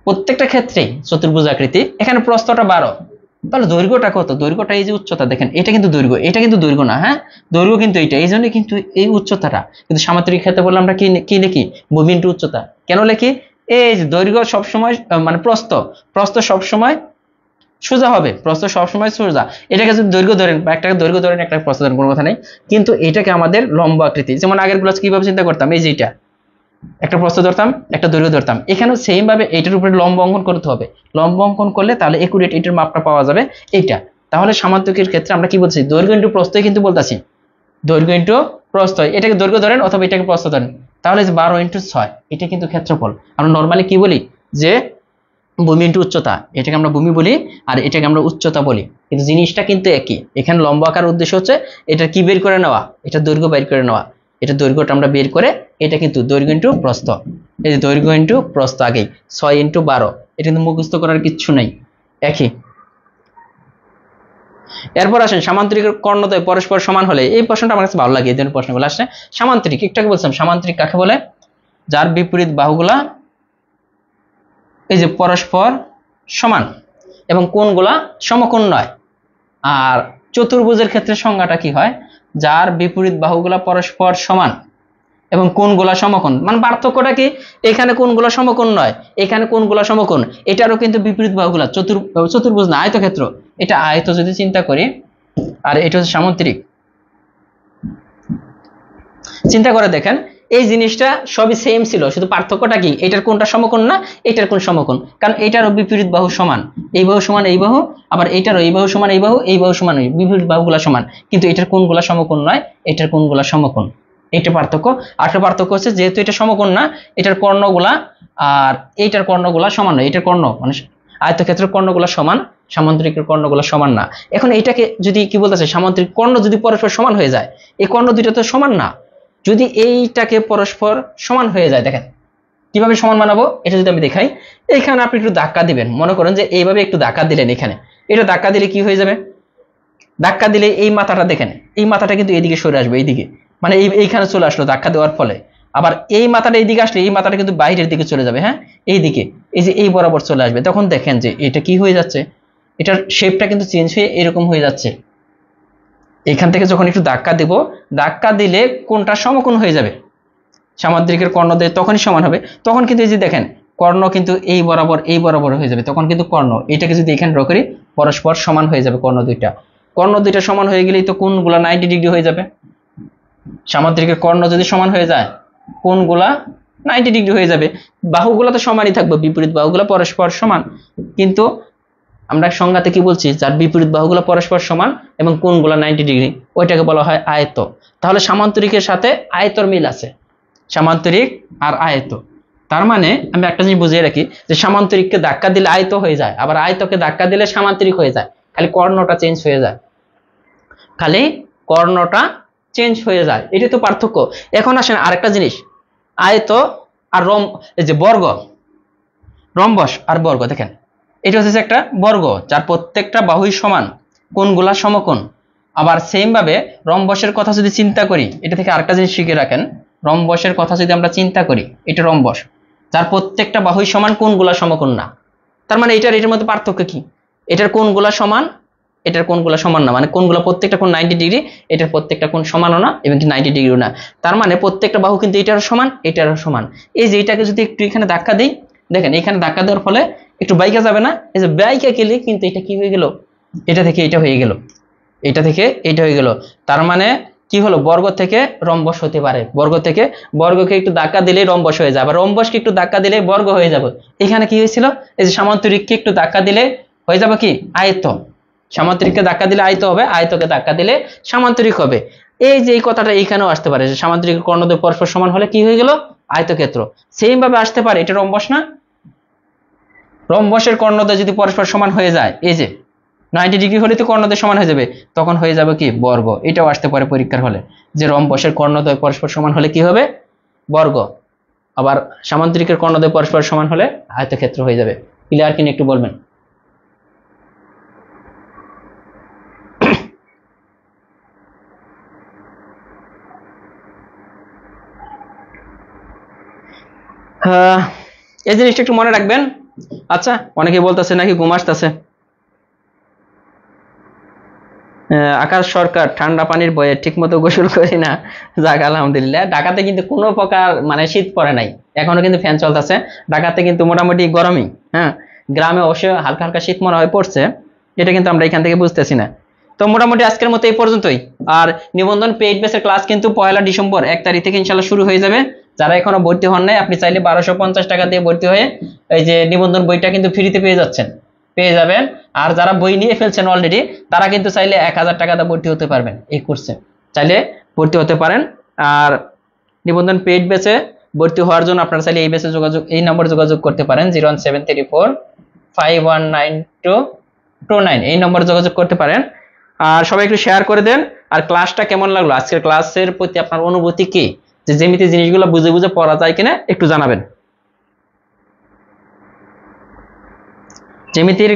প্রত্যেকটা ক্ষেত্রে চতুর্ভুজ আকৃতি, এখানে প্রস্থটা 12, তাহলে দৈর্ঘ্যটা কত? দৈর্ঘ্যটা এই যে উচ্চতা দেখেন, এটা কিন্তু দৈর্ঘ্য, এটা কিন্তু দৈর্ঘ্য না, হ্যাঁ দৈর্ঘ্য কিন্তু এইটা, এই জন্য কিন্তু এই উচ্চতাটা কিন্তু সামান্তরিক ক্ষেত্রে বললে আমরা কি লিখি? ভূমি ইন্টু উচ্চতা। কেন লিখি? এই যে দৈর্ঘ্য সবসময় মানে প্রস্থ সবসময় সোজা হবে, প্রস্থ সবসময় সোজা। এটাকে যদি দৈর্ঘ্য ধরেন বা একটাকে দৈর্ঘ্য ধরেন, একটা প্রস্থ ধরেন, কোনো কথা নেই, কিন্তু এটাকে আমাদের লম্ব আকৃতি, যেমন আগের গুলো কিভাবে চিন্তা করতাম, এই যে এটা একটা প্রস্থ ধরতাম, একটা দৈর্ঘ্য ধরতাম, এখানেও সেম ভাবে এটার উপরে লম্ব অঙ্কন করতে হবে। লম্ব অঙ্কন করলে তাহলে একুরেট এটার মাপটা পাওয়া যাবে এইটা। তাহলে সামান্তরিকের ক্ষেত্রে আমরা কি বলছি? দৈর্ঘ্য ইন্টু প্রস্থই কিন্তু বলতাছি, দৈর্ঘ্য ইন্টু প্রস্থ। এটাকে দৈর্ঘ্য ধরেন অথবা এটাকে প্রস্থ ধরেন, তাহলে 12 ইন্টু 6 এটা কিন্তু ক্ষেত্রফল। আমরা নর্মালি কি বলি যে ভূমি ইন্টু উচ্চতা, এটাকে আমরা ভূমি বলি আর এটাকে আমরা উচ্চতা বলি, কিন্তু জিনিসটা কিন্তু একই। এখানে লম্ব আকার উদ্দেশ্য হচ্ছে এটা কি বের করে নেওয়া, এটা দৈর্ঘ্য বের করে নেওয়া, এটা দৈর্ঘ্যটা আমরা বের করে, এটা কিন্তু দৈর্ঘ্য ইন্টু প্রস্থ, এই যে দৈর্ঘ্য ইন্টু প্রস্থ আগেই 6 ইন্টু 12, এটা কিন্তু মুখস্থ করার কিচ্ছু নেই, একই। এরপর আসেন সামান্তরিকের কর্ণদ্বয় পরস্পর সমান হলে, এই প্রশ্নটা আমার কাছে ভালো লাগে, এই ধরনের প্রশ্নগুলো আসে। সামান্তরিক একটাকে বলছিলাম, সামান্তরিক কাকে বলে? যার বিপরীত বাহুগুলা এই যে পরস্পর সমান এবং কোণগুলা সমকোণ নয়। আর চতুর্ভুজের ক্ষেত্রে সংজ্ঞাটা কি হয়? যার বিপরীত বাহুগুলা পরস্পর সমান এবং কোণগুলা সমকোণ। মানে পার্থক্যটা কি? এখানে কোণগুলা সমকোণ নয়, এখানে কোণগুলা সমকোণ। এটারও কিন্তু বিপরীত বাহুগুলা চতুর্ভুজ না, আয়তক্ষেত্র। এটা আয়ত যদি চিন্তা করি, আর এটা হচ্ছে সামান্তরিক। চিন্তা করে দেখেন, এই জিনিসটা সবই সেম ছিল, শুধু পার্থক্যটা কি? এটার কোণটা সমকোণ না, এটার কোণ সমকোণ, কারণ এটারও বিপরীত বাহু সমান, এই বাহু সমান এই বাহু, আবার এটারও এই বাহু সমান এই বাহু, এই বাহু সমান বিপরীত বাহুগুলা সমান, কিন্তু এটার কোণগুলা সমকোণ নয়, এটার কোণগুলা সমকোণ। এটা পার্থক্য। আরেকটা পার্থক্য হচ্ছে, যেহেতু এটা সমকোণ না, এটার কর্ণগুলা আর এইটার কর্ণগুলা সমান নয়, এটার কর্ণ মানে আয়তক্ষেত্রের কর্ণগুলা সমান, সামান্তরিকের কর্ণগুলা সমান না। এখন এটাকে যদি কি বলতেছে, সামান্তরিক কর্ণ যদি পরস্পর সমান হয়ে যায়, এই কর্ণ দুইটা তো সমান না, যদি এইটাকে পরস্পর সমান হয়ে যায়, দেখেন কিভাবে সমান বানাবো, এটা যদি আমি দেখাই, এখানে আপনি একটু ধাক্কা দিবেন, মনে করেন যে এইভাবে একটু ধাক্কা দিলেন, এখানে এটা ধাক্কা দিলে কি হয়ে যাবে? ধাক্কা দিলে এই মাথাটা দেখেন, এই মাথাটা কিন্তু এইদিকে সরে আসবে, এইদিকে মানে এইখানে চলে আসলো ধাক্কা দেওয়ার ফলে। আবার এই মাথাটা এইদিকে আসলে এই মাথাটা কিন্তু বাইরের দিকে চলে যাবে, হ্যাঁ এইদিকে, এই যে এই বরাবর চলে আসবে। তখন দেখেন যে এটা কি হয়ে যাচ্ছে, এটার শেপটা কিন্তু চেঞ্জ হয়ে এরকম হয়ে যাচ্ছে। এখান থেকে যখন একটু ধাক্কা দেব, ধাক্কা দিলে কোনটা সমকোণ হয়ে যাবে, সামান্তরিকের কর্ণদ্বয় তখনই সমান হবে। তখন কিন্তু এই যে দেখেন কর্ণ কিন্তু এই বরাবর হয়ে যাবে, তখন কিন্তু কর্ণ এটাকে যদি এখানে ড্র করি, পরস্পর সমান হয়ে যাবে কর্ণ দুইটা। কর্ণ দুইটা সমান হয়ে গেলেই তো কোণগুলা 90 ডিগ্রি হয়ে যাবে। সামান্তরিকের কর্ণ যদি সমান হয়ে যায়, কোণগুলা 90 ডিগ্রি হয়ে যাবে। বাহুগুলা তো সমানই থাকবে, বিপরীত বাহুগুলা পরস্পর সমান, কিন্তু আমরা সংজ্ঞাতে কি বলছি, যার বিপরীত বাহুগুলো পরস্পর সমান এবং কোণগুলো 90 ডিগ্রি, ওইটাকে বলা হয় আয়ত। তাহলে সামান্তরিকের সাথে আয়তর মিল আছে, সামান্তরিক আর আয়ত। তার মানে আমি একটা জিনিস বুঝিয়ে রাখি, যে সামান্তরিককে ধাক্কা দিলে আয়ত হয়ে যায়, আবার আয়তকে ধাক্কা দিলে সামান্তরিক হয়ে যায়, খালি কর্ণটা চেঞ্জ হয়ে যায়, খালি কর্ণটা চেঞ্জ হয়ে যায়, এটি তো পার্থক্য। এখন আসেন আরেকটা জিনিস, আয়ত আর এই যে বর্গ, রম্বস আর বর্গ, দেখেন এটা হচ্ছে একটা বর্গ যার প্রত্যেকটা বাহুই সমান, কোণগুলা সমকোণ। আবার সেম ভাবে রম্বসের কথা যদি চিন্তা করি, এটা থেকে আরেকটা জিনিস শিখে রাখেন, রম্বসের কথা যদি আমরা চিন্তা করি, এটা রম্বস যার প্রত্যেকটা বাহুই সমান, কোণগুলা সমকোণ না। তার মানে এটার মধ্যে পার্থক্য কি? এটার কোণগুলা সমান, এটার কোণগুলা সমান না, মানে কোণগুলা প্রত্যেকটা কোণ 90 ডিগ্রি, এটার প্রত্যেকটা কোণ সমানও না এবং 90 ডিগ্রিও না। তার মানে প্রত্যেকটা বাহু কিন্তু এটারও সমান, এটারও সমান। এই যে এটাকে যদি একটু এখানে ধাক্কা দিই, দেখেন এখানে ধাক্কা দেওয়ার ফলে একটু বাইকা যাবে না, এই যে বাইকা গেলে কিন্তু এটা কি হয়ে গেল, এটা থেকে এটা হয়ে গেল, এটা থেকে এটা হয়ে গেল। তার মানে কি হলো, বর্গ থেকে রম্বস হতে পারে, বর্গ থেকে বর্গকে একটু ধাক্কা দিলেই রম্বস হয়ে যাবে, রম্বসকে একটু ধাক্কা দিলে বর্গ হয়ে যাবে। এখানে কি হয়েছিল, এই যে সামান্তরিককে একটু ধাক্কা দিলে হয়ে যাবে কি, আয়ত। সামান্তরিককে ধাক্কা দিলে আয়ত হবে, আয়তকে ধাক্কা দিলে সামান্তরিক হবে। এই যে এই কথাটা এখানেও আসতে পারে, যে সামান্তরিকের কর্ণদ্বয় পরস্পর সমান হলে কি হয়ে গেল, আয়তক্ষেত্র। সেম ভাবে আসতে পারে, এটা রম্বস না, রম্বসের কর্ণদ্বয় যদি পরস্পর সমান হয়ে যায়, এই যে 90 ডিগ্রি হলে তো কর্ণদ্বয় সমান হয়ে যাবে, তখন হয়ে যাবে কি, বর্গ। এটাও আসতে পারে পরীক্ষার হলে, যে রম্বসের কর্ণদ্বয় পরস্পর সমান হলে কি হবে, বর্গ। আবার সামান্তরিকের কর্ণদ্বয় পরস্পর সমান হলে আয়তক্ষেত্র হয়ে যাবে। ক্লিয়ার কিনা একটু বলবেন। এই জিনিসটা একটু মনে রাখবেন, আচ্ছা, অনেকে বলতেছে নাকি ঘুম আসতেছে। আকাশ সরকার, ঠান্ডা পানির ভয়ে ঠিক মতো গোসল করি না। যাক আলহামদুলিল্লাহ, ঢাকাতে কিন্তু কোনো প্রকার মানে শীত পড়ে নাই, এখনো কিন্তু ফ্যান চলতেছে। ঢাকাতে কিন্তু মোটামুটি গরমই। হ্যাঁ, গ্রামে অবশ্যই হালকা হালকা শীত মনে হয় পড়ছে, এটা কিন্তু আমরা এখান থেকে বুঝতেছি না। তো মোটামুটি আজকের মতো এই পর্যন্তই। আর নিবন্ধন পেইড বেসের ক্লাস কিন্তু 1 ডিসেম্বর 1 তারিখ থেকে ইনশাল্লাহ শুরু হয়ে যাবে। যারা এখনো ভর্তি হন নাই, আপনি চাইলে 1250 টাকা দিয়ে ভর্তি হয়ে এই যে নিবন্ধন বইটা কিন্তু ফ্রিতে পেয়ে যাবেন। আর যারা বই নিয়ে ফেলছেন অলরেডি, তারা কিন্তু চাইলে 1000 টাকা দিয়ে ভর্তি হতে পারবেন এই কোর্সে, চাইলে ভর্তি হতে পারেন। আর নিবন্ধন পেইড বেচে ভর্তি হওয়ার জন্য আপনারা চাইলে এই নম্বরে যোগাযোগ করতে পারেন, 01734519229, এই নম্বরে যোগাযোগ করতে পারেন। আর সবাই একটু শেয়ার করে দেন। আর ক্লাসটা কেমন লাগলো, আজকের ক্লাসের প্রতি আপনার অনুভূতি কি, যে জ্যামিতি জিনিসগুলো বুঝে বুঝে পড়া যায় কিনা একটু জানাবেন। জ্যামিতির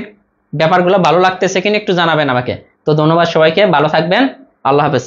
ব্যাপারগুলো ভালো লাগতেছে কিনা একটু জানাবেন আমাকে। তো ধন্যবাদ সবাইকে, ভালো থাকবেন, আল্লাহ হাফেজ।